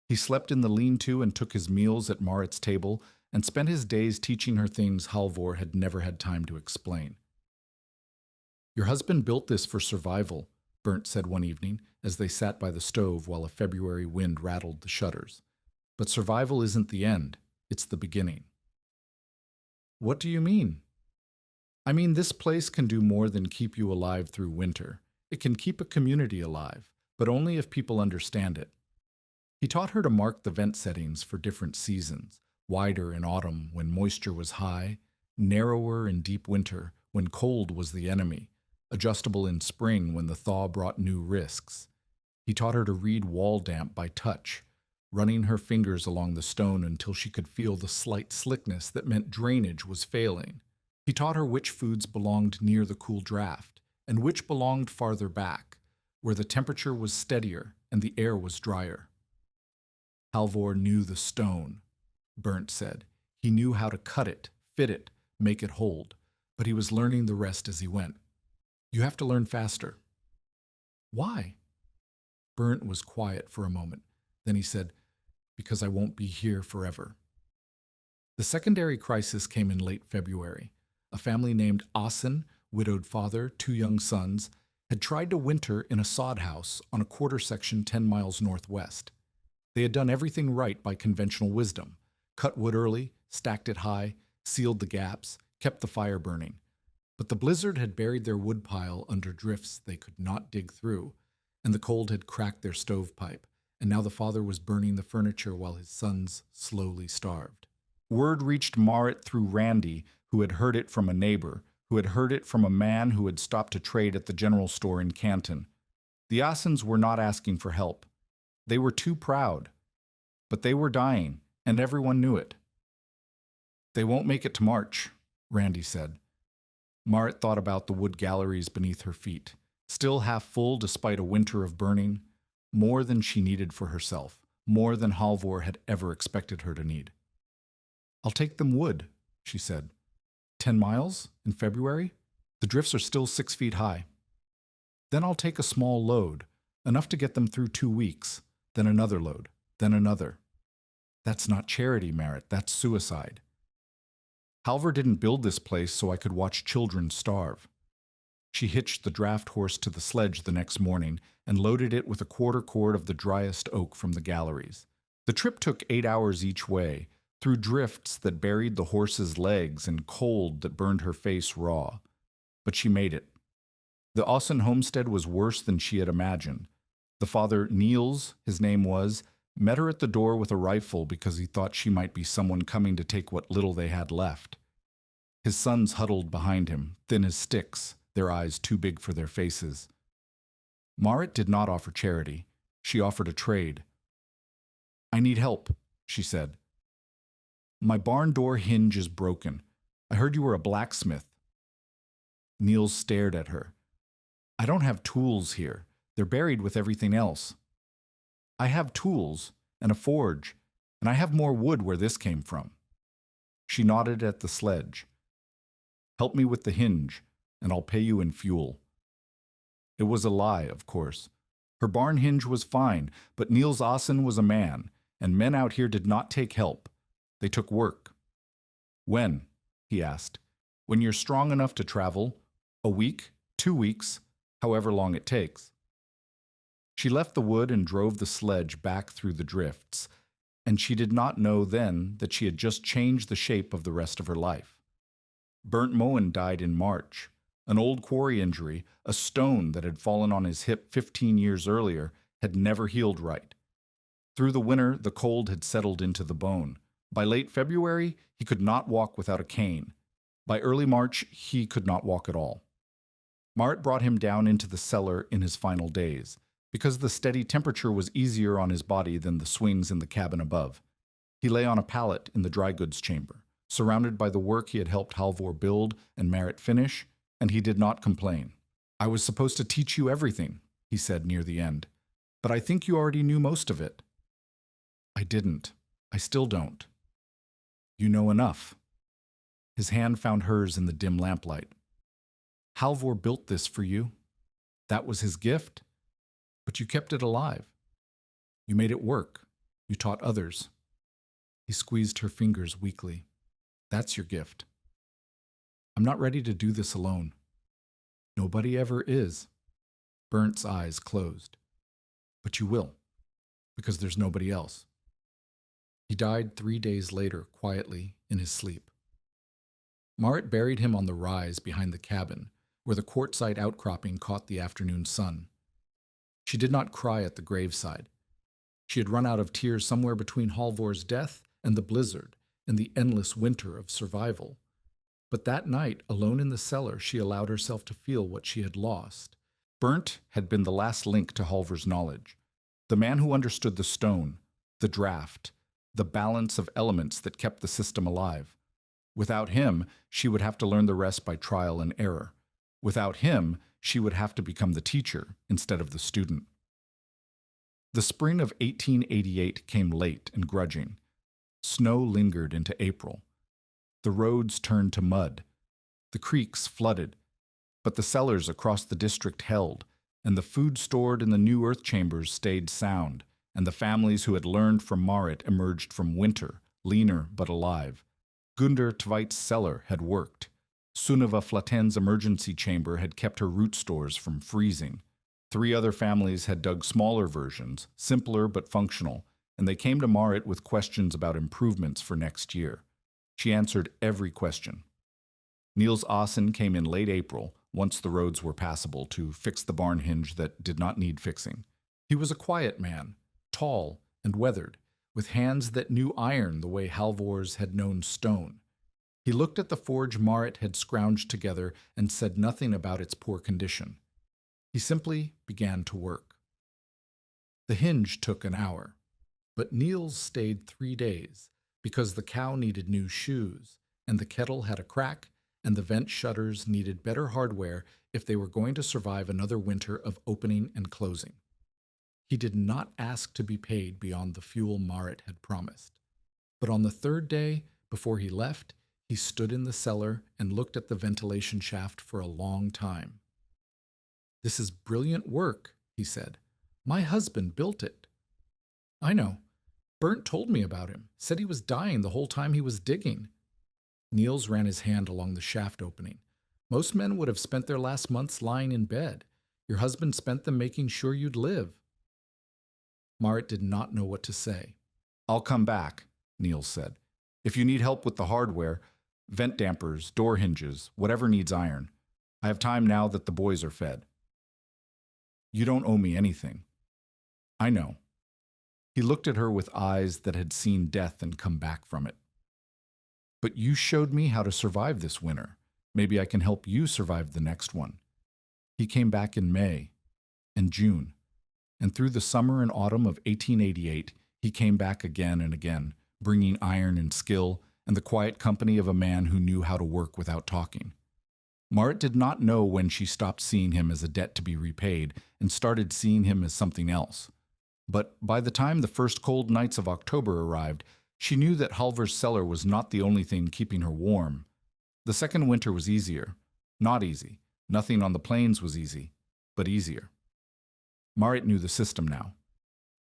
He slept in the lean-to and took his meals at Marit's table and spent his days teaching her things Halvor had never had time to explain. "Your husband built this for survival," Bernd said one evening as they sat by the stove while a February wind rattled the shutters. "But survival isn't the end, it's the beginning." "What do you mean?" "I mean, this place can do more than keep you alive through winter. It can keep a community alive, but only if people understand it." He taught her to mark the vent settings for different seasons, wider in autumn when moisture was high, narrower in deep winter when cold was the enemy, adjustable in spring when the thaw brought new risks. He taught her to read wall damp by touch, running her fingers along the stone until she could feel the slight slickness that meant drainage was failing. He taught her which foods belonged near the cool draft, and which belonged farther back, where the temperature was steadier and the air was drier. Halvor knew the stone, Bernd said. He knew how to cut it, fit it, make it hold, but he was learning the rest as he went. "You have to learn faster." "Why?" Bernd was quiet for a moment. Then he said, "Because I won't be here forever." The secondary crisis came in late February. A family named Asen, widowed father, 2 young sons, had tried to winter in a sod house on a quarter section 10 miles northwest. They had done everything right by conventional wisdom: cut wood early, stacked it high, sealed the gaps, kept the fire burning. But the blizzard had buried their wood pile under drifts they could not dig through, and the cold had cracked their stovepipe, and now the father was burning the furniture while his sons slowly starved. Word reached Marit through Randy, who had heard it from a neighbor, who had heard it from a man who had stopped to trade at the general store in Canton. The Asens were not asking for help. They were too proud. But they were dying, and everyone knew it. "They won't make it to March," Randy said. Marit thought about the wood galleries beneath her feet, still half full despite a winter of burning, more than she needed for herself, more than Halvor had ever expected her to need. "I'll take them wood," she said. 10 miles? In February? The drifts are still 6 feet high. Then I'll take a small load, enough to get them through 2 weeks, then another load, then another. That's not charity, Marit, that's suicide. Halvor didn't build this place so I could watch children starve. She hitched the draft horse to the sledge the next morning and loaded it with a quarter cord of the driest oak from the galleries. The trip took 8 hours each way, through drifts that buried the horse's legs and cold that burned her face raw. But she made it. The Asen homestead was worse than she had imagined. The father, Niels, his name was, met her at the door with a rifle because he thought she might be someone coming to take what little they had left. His sons huddled behind him, thin as sticks, their eyes too big for their faces. Marit did not offer charity. She offered a trade. I need help, she said. My barn door hinge is broken. I heard you were a blacksmith. Niels stared at her. I don't have tools here. They're buried with everything else. I have tools and a forge, and I have more wood where this came from. She nodded at the sledge. Help me with the hinge, and I'll pay you in fuel. It was a lie, of course. Her barn hinge was fine, but Niels Assen was a man, and men out here did not take help. They took work. When? He asked. When you're strong enough to travel, a week, 2 weeks, however long it takes. She left the wood and drove the sledge back through the drifts, and she did not know then that she had just changed the shape of the rest of her life. Bernd Moen died in March. An old quarry injury, a stone that had fallen on his hip 15 years earlier, had never healed right. Through the winter, the cold had settled into the bone. By late February, he could not walk without a cane. By early March, he could not walk at all. Marit brought him down into the cellar in his final days, because the steady temperature was easier on his body than the swings in the cabin above. He lay on a pallet in the dry goods chamber, surrounded by the work he had helped Halvor build and Marit finish, and he did not complain. I was supposed to teach you everything, he said near the end, but I think you already knew most of it. I didn't. I still don't. You know enough. His hand found hers in the dim lamplight. Halvor built this for you. That was his gift. But you kept it alive. You made it work. You taught others. He squeezed her fingers weakly. That's your gift. I'm not ready to do this alone. Nobody ever is. Bernd's eyes closed. But you will, because there's nobody else. He died 3 days later, quietly, in his sleep. Marit buried him on the rise behind the cabin, where the quartzite outcropping caught the afternoon sun. She did not cry at the graveside. She had run out of tears somewhere between Halvor's death and the blizzard and the endless winter of survival. But that night, alone in the cellar, she allowed herself to feel what she had lost. Bernd had been the last link to Halvor's knowledge, the man who understood the stone, the draft, the balance of elements that kept the system alive. Without him, she would have to learn the rest by trial and error. Without him, she would have to become the teacher instead of the student. The spring of 1888 came late and grudging. Snow lingered into April. The roads turned to mud. The creeks flooded. But the cellars across the district held, and the food stored in the new earth chambers stayed sound, and the families who had learned from Marit emerged from winter, leaner but alive. Gunder Tveit's cellar had worked. Sunniva Flaten's emergency chamber had kept her root stores from freezing. 3 other families had dug smaller versions, simpler but functional, and they came to Marit with questions about improvements for next year. She answered every question. Niels Assen came in late April, once the roads were passable, to fix the barn hinge that did not need fixing. He was a quiet man, tall and weathered, with hands that knew iron the way Halvor's had known stone. He looked at the forge Marit had scrounged together and said nothing about its poor condition. He simply began to work. The hinge took an hour, but Niels stayed 3 days because the cow needed new shoes, and the kettle had a crack, and the vent shutters needed better hardware if they were going to survive another winter of opening and closing. He did not ask to be paid beyond the fuel Marit had promised. But on the 3rd day, before he left, he stood in the cellar and looked at the ventilation shaft for a long time. "This is brilliant work," he said. "My husband built it." "I know. Bernd told me about him, said he was dying the whole time he was digging." Niels ran his hand along the shaft opening. "Most men would have spent their last months lying in bed. Your husband spent them making sure you'd live." Marit did not know what to say. "I'll come back," Niels said. "If you need help with the hardware, vent dampers, door hinges, whatever needs iron. I have time now that the boys are fed." "You don't owe me anything." "I know." He looked at her with eyes that had seen death and come back from it. "But you showed me how to survive this winter. Maybe I can help you survive the next one." He came back in May and June, and through the summer and autumn of 1888, He came back again and again, bringing iron and skill and the quiet company of a man who knew how to work without talking. Marit did not know when she stopped seeing him as a debt to be repaid and started seeing him as something else. But by the time the first cold nights of October arrived, she knew that Halvor's cellar was not the only thing keeping her warm. The second winter was easier. Not easy. Nothing on the plains was easy, but easier. Marit knew the system now.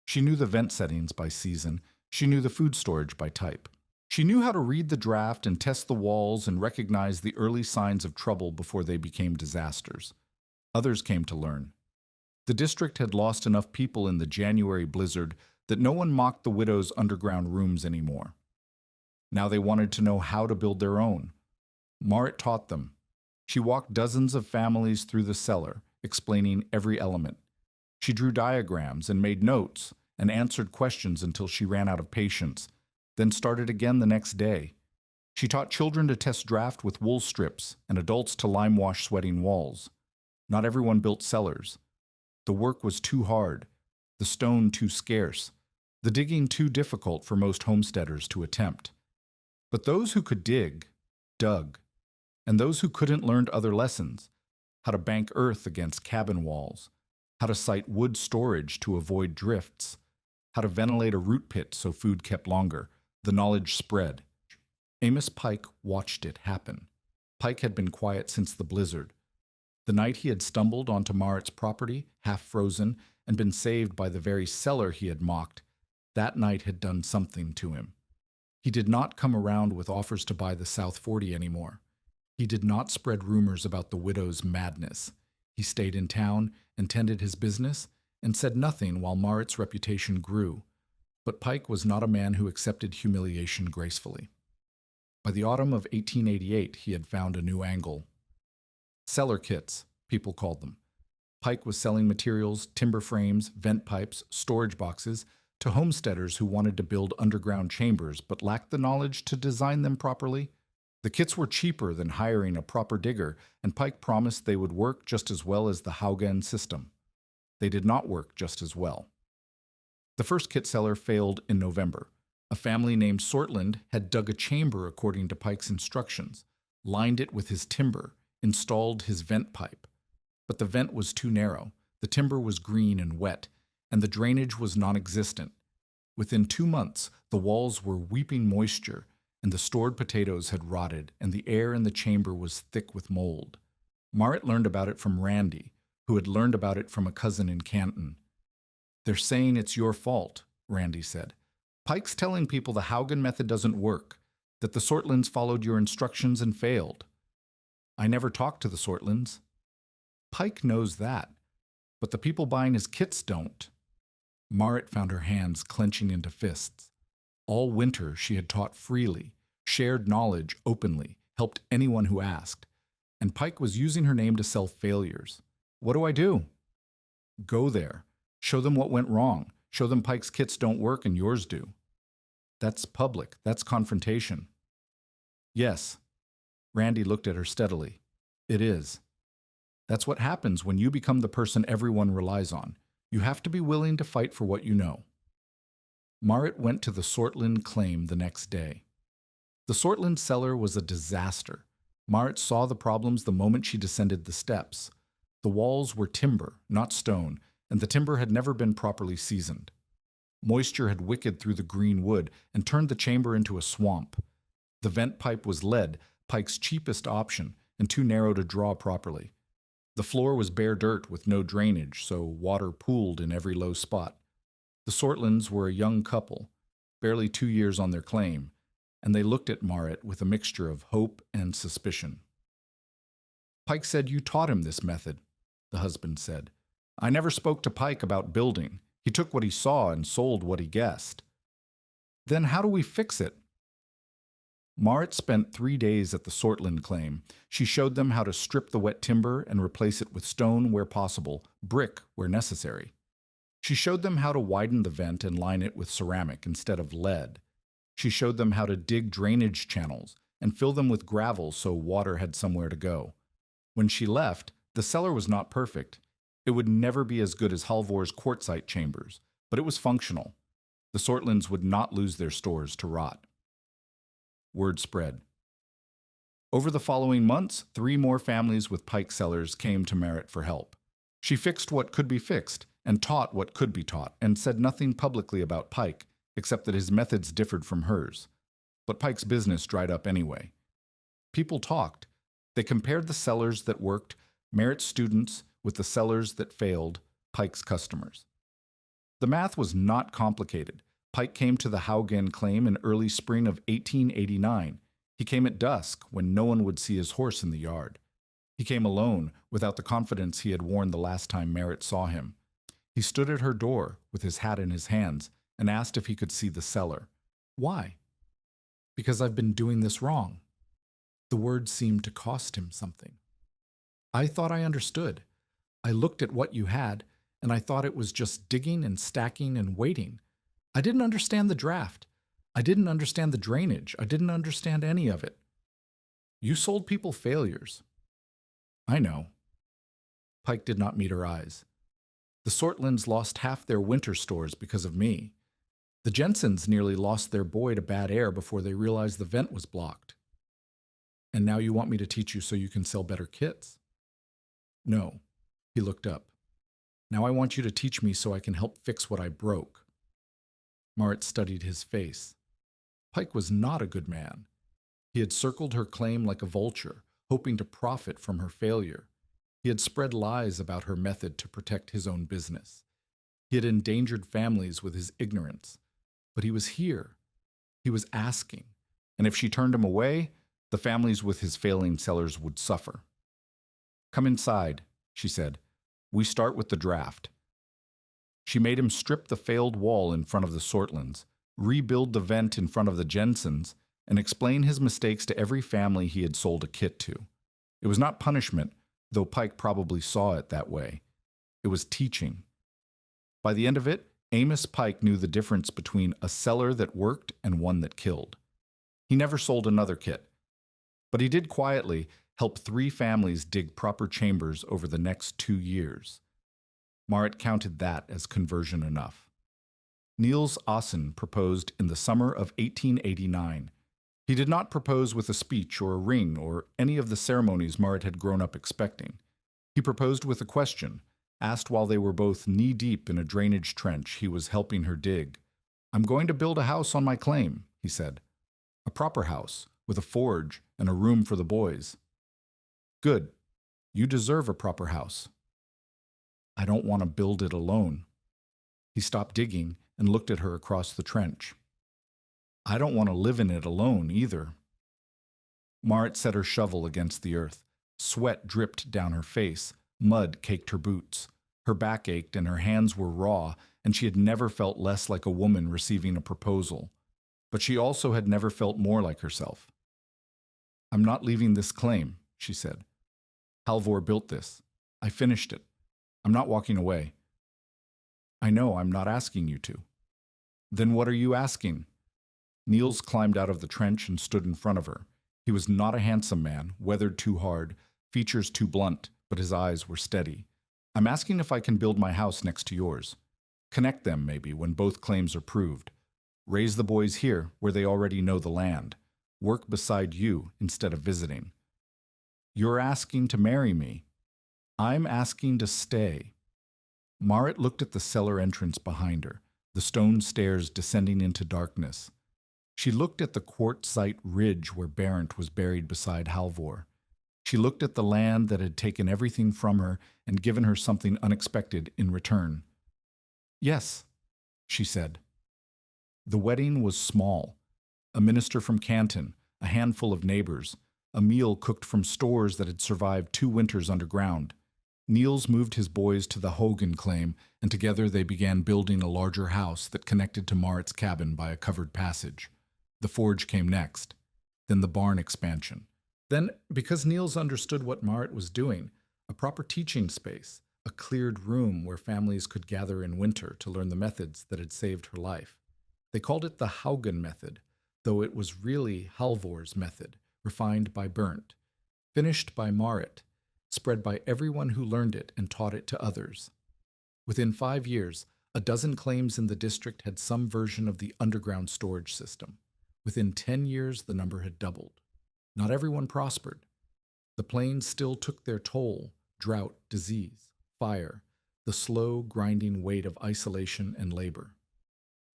She knew the vent settings by season. She knew the food storage by type. She knew how to read the draft and test the walls and recognize the early signs of trouble before they became disasters. Others came to learn. The district had lost enough people in the January blizzard that no one mocked the widows' underground rooms anymore. Now they wanted to know how to build their own. Marit taught them. She walked dozens of families through the cellar, explaining every element. She drew diagrams and made notes and answered questions until she ran out of patience, then started again the next day. She taught children to test draft with wool strips and adults to lime wash sweating walls. Not everyone built cellars. The work was too hard, the stone too scarce, the digging too difficult for most homesteaders to attempt. But those who could dig, dug, and those who couldn't learned other lessons: how to bank earth against cabin walls, how to site wood storage to avoid drifts, how to ventilate a root pit so food kept longer. The knowledge spread. Amos Pike watched it happen. Pike had been quiet since the blizzard. The night he had stumbled onto Marit's property, half frozen, and been saved by the very cellar he had mocked, that night had done something to him. He did not come around with offers to buy the South 40 anymore. He did not spread rumors about the widow's madness. He stayed in town and tended his business and said nothing while Marit's reputation grew. But Pike was not a man who accepted humiliation gracefully. By the autumn of 1888, he had found a new angle. Cellar kits, people called them. Pike was selling materials, timber frames, vent pipes, storage boxes, to homesteaders who wanted to build underground chambers but lacked the knowledge to design them properly. The kits were cheaper than hiring a proper digger, and Pike promised they would work just as well as the Haugen system. They did not work just as well. The first kit seller failed in November. A family named Sortland had dug a chamber according to Pike's instructions, lined it with his timber, installed his vent pipe. But the vent was too narrow, the timber was green and wet, and the drainage was non-existent. Within 2 months, the walls were weeping moisture, and the stored potatoes had rotted, and the air in the chamber was thick with mold. Marit learned about it from Randy, who had learned about it from a cousin in Canton. "They're saying it's your fault," Randy said. "Pike's telling people the Haugen method doesn't work, that the Sortlands followed your instructions and failed." "I never talked to the Sortlands." "Pike knows that, but the people buying his kits don't." Marit found her hands clenching into fists. All winter she had taught freely, shared knowledge openly, helped anyone who asked. And Pike was using her name to sell failures. "What do I do?" "Go there. Show them what went wrong. Show them Pike's kits don't work and yours do." "That's public. That's confrontation." "Yes." Randy looked at her steadily. "It is. That's what happens when you become the person everyone relies on. You have to be willing to fight for what you know." Marit went to the Sortland claim the next day. The Sortland cellar was a disaster. Marit saw the problems the moment she descended the steps. The walls were timber, not stone, and the timber had never been properly seasoned. Moisture had wickered through the green wood and turned the chamber into a swamp. The vent pipe was lead, Pike's cheapest option, and too narrow to draw properly. The floor was bare dirt with no drainage, so water pooled in every low spot. The Sortlands were a young couple, barely 2 years on their claim, and they looked at Marit with a mixture of hope and suspicion. "Pike said you taught him this method," the husband said. "I never spoke to Pike about building. He took what he saw and sold what he guessed." "Then how do we fix it?" Marit spent 3 days at the Sortland claim. She showed them how to strip the wet timber and replace it with stone where possible, brick where necessary. She showed them how to widen the vent and line it with ceramic instead of lead. She showed them how to dig drainage channels and fill them with gravel so water had somewhere to go. When she left, the cellar was not perfect. It would never be as good as Halvor's quartzite chambers, but it was functional. The Sortlands would not lose their stores to rot. Word spread. Over the following months, 3 more families with Pike cellars came to Merritt for help. She fixed what could be fixed, and taught what could be taught, and said nothing publicly about Pike, except that his methods differed from hers. But Pike's business dried up anyway. People talked. They compared the cellars that worked, Merritt's students, with the cellars that failed, Pike's customers. The math was not complicated. Pike came to the Haugen claim in early spring of 1889. He came at dusk, when no one would see his horse in the yard. He came alone, without the confidence he had worn the last time Merritt saw him. He stood at her door, with his hat in his hands, and asked if he could see the cellar. Why? Because I've been doing this wrong. The word seemed to cost him something. I thought I understood. I looked at what you had, and I thought it was just digging and stacking and waiting. I didn't understand the draft. I didn't understand the drainage. I didn't understand any of it. You sold people failures. I know. Pike did not meet her eyes. The Sortlands lost half their winter stores because of me. The Jensens nearly lost their boy to bad air before they realized the vent was blocked. And now you want me to teach you so you can sell better kits? No. He looked up. Now I want you to teach me so I can help fix what I broke. Merritt studied his face. Pike was not a good man. He had circled her claim like a vulture, hoping to profit from her failure. He had spread lies about her method to protect his own business. He had endangered families with his ignorance. But he was here. He was asking. And if she turned him away, the families with his failing cellars would suffer. Come inside, she said. We start with the draft. She made him strip the failed wall in front of the Sortlands, rebuild the vent in front of the Jensens, and explain his mistakes to every family he had sold a kit to. It was not punishment, though Pike probably saw it that way. It was teaching. By the end of it, Amos Pike knew the difference between a cellar that worked and one that killed. He never sold another kit, but he did quietly help 3 families dig proper chambers over the next 2 years. Merritt counted that as conversion enough. Niels Assen proposed in the summer of 1889. He did not propose with a speech or a ring or any of the ceremonies Merritt had grown up expecting. He proposed with a question, asked while they were both knee-deep in a drainage trench he was helping her dig. I'm going to build a house on my claim, he said. A proper house, with a forge and a room for the boys. Good. You deserve a proper house. I don't want to build it alone. He stopped digging and looked at her across the trench. I don't want to live in it alone either. Merritt set her shovel against the earth. Sweat dripped down her face. Mud caked her boots. Her back ached and her hands were raw, and she had never felt less like a woman receiving a proposal. But she also had never felt more like herself. I'm not leaving this claim, she said. Halvor built this. I finished it. I'm not walking away. I know, I'm not asking you to. Then what are you asking? Niels climbed out of the trench and stood in front of her. He was not a handsome man, weathered too hard, features too blunt, but his eyes were steady. I'm asking if I can build my house next to yours. Connect them, maybe, when both claims are proved. Raise the boys here, where they already know the land. Work beside you instead of visiting. You're asking to marry me. I'm asking to stay. Merritt looked at the cellar entrance behind her, the stone stairs descending into darkness. She looked at the quartzite ridge where Barent was buried beside Halvor. She looked at the land that had taken everything from her and given her something unexpected in return. Yes, she said. The wedding was small. A minister from Canton, a handful of neighbors, a meal cooked from stores that had survived 2 winters underground. Niels moved his boys to the Hogan claim, and together they began building a larger house that connected to Merritt's cabin by a covered passage. The forge came next, then the barn expansion. Then, because Niels understood what Merritt was doing, a proper teaching space, a cleared room where families could gather in winter to learn the methods that had saved her life. They called it the Haugen method, though it was really Halvor's method, refined by Bernd, finished by Merritt, spread by everyone who learned it and taught it to others. Within 5 years, A dozen claims in the district had some version of the underground storage system. Within 10 years, the number had doubled. Not everyone prospered. The plains still took their toll: drought, disease, fire, the slow, grinding weight of isolation and labor.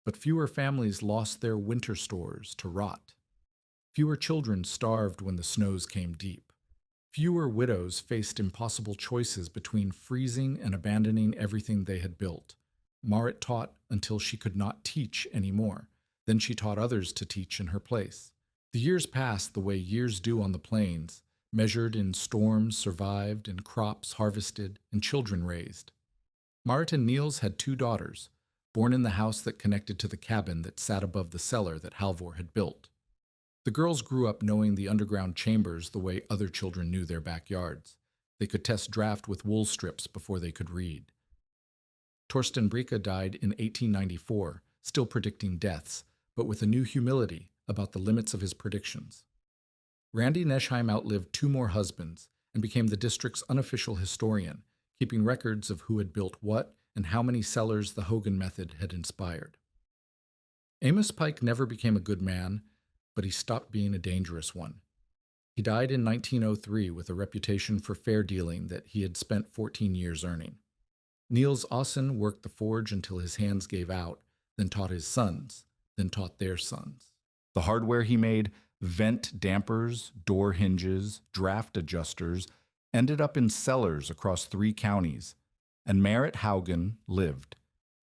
But fewer families lost their winter stores to rot. Fewer children starved when the snows came deep. Fewer widows faced impossible choices between freezing and abandoning everything they had built. Marit taught until she could not teach anymore. Then she taught others to teach in her place. The years passed the way years do on the plains, measured in storms survived, in crops harvested, and children raised. Marit and Niels had 2 daughters, born in the house that connected to the cabin that sat above the cellar that Halvor had built. The girls grew up knowing the underground chambers the way other children knew their backyards. They could test draft with wool strips before they could read. Torsten Bricke died in 1894, still predicting deaths, but with a new humility about the limits of his predictions. Randy Neschheim outlived 2 more husbands and became the district's unofficial historian, keeping records of who had built what and how many cellars the Hogan method had inspired. Amos Pike never became a good man, but he stopped being a dangerous one. He died in 1903 with a reputation for fair dealing that he had spent 14 years earning. Niels Ossen worked the forge until his hands gave out, then taught his sons, then taught their sons. The hardware he made, vent dampers, door hinges, draft adjusters, ended up in cellars across 3 counties, and Marit Haugen lived.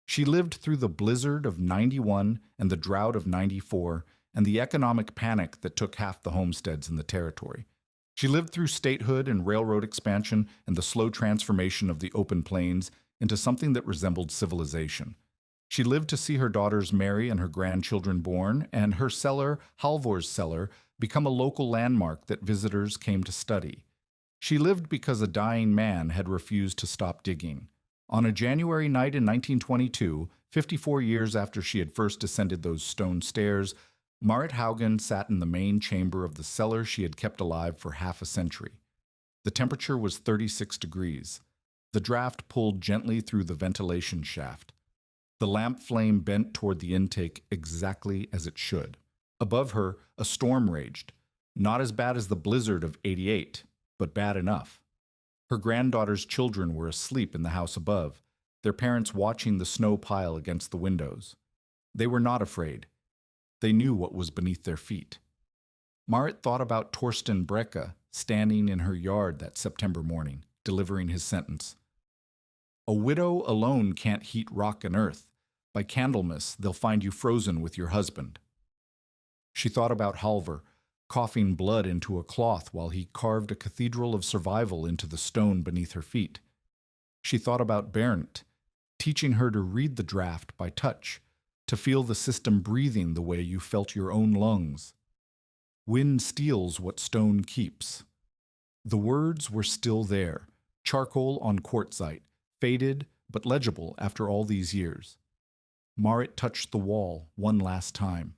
She lived through the blizzard of '91 and the drought of '94 and the economic panic that took half the homesteads in the territory. She lived through statehood and railroad expansion and the slow transformation of the open plains into something that resembled civilization. She lived to see her daughters marry and her grandchildren born, and her cellar, Halvor's Cellar, become a local landmark that visitors came to study. She lived because a dying man had refused to stop digging. On a January night in 1922, 54 years after she had first descended those stone stairs, Marit Haugen sat in the main chamber of the cellar she had kept alive for half a century. The temperature was 36 degrees. The draft pulled gently through the ventilation shaft. The lamp flame bent toward the intake exactly as it should. Above her, a storm raged. Not as bad as the blizzard of '88, but bad enough. Her granddaughter's children were asleep in the house above, their parents watching the snow pile against the windows. They were not afraid. They knew what was beneath their feet. Marit thought about Torsten Bricke standing in her yard that September morning, delivering his sentence. A widow alone can't heat rock and earth. By Candlemas, they'll find you frozen with your husband. She thought about Halvor, coughing blood into a cloth while he carved a cathedral of survival into the stone beneath her feet. She thought about Bernd, teaching her to read the draft by touch, to feel the system breathing the way you felt your own lungs. Wind steals what stone keeps. The words were still there, charcoal on quartzite, faded but legible after all these years. Marit touched the wall one last time.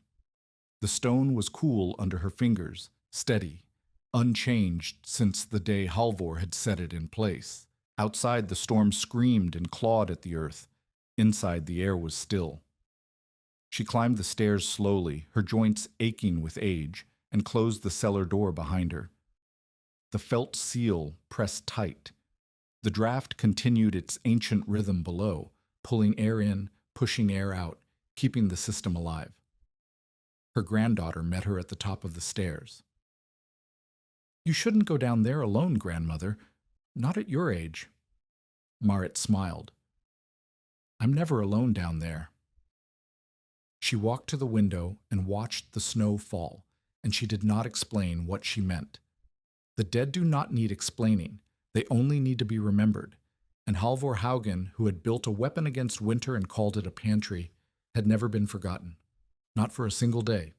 The stone was cool under her fingers, steady, unchanged since the day Halvor had set it in place. Outside, the storm screamed and clawed at the earth. Inside, the air was still. She climbed the stairs slowly, her joints aching with age, and closed the cellar door behind her. The felt seal pressed tight. The draft continued its ancient rhythm below, pulling air in, pushing air out, keeping the system alive. Her granddaughter met her at the top of the stairs. "You shouldn't go down there alone, grandmother. Not at your age." Marit smiled. "I'm never alone down there." She walked to the window and watched the snow fall, and she did not explain what she meant. The dead do not need explaining. They only need to be remembered. And Halvor Haugen, who had built a weapon against winter and called it a pantry, had never been forgotten. Not for a single day.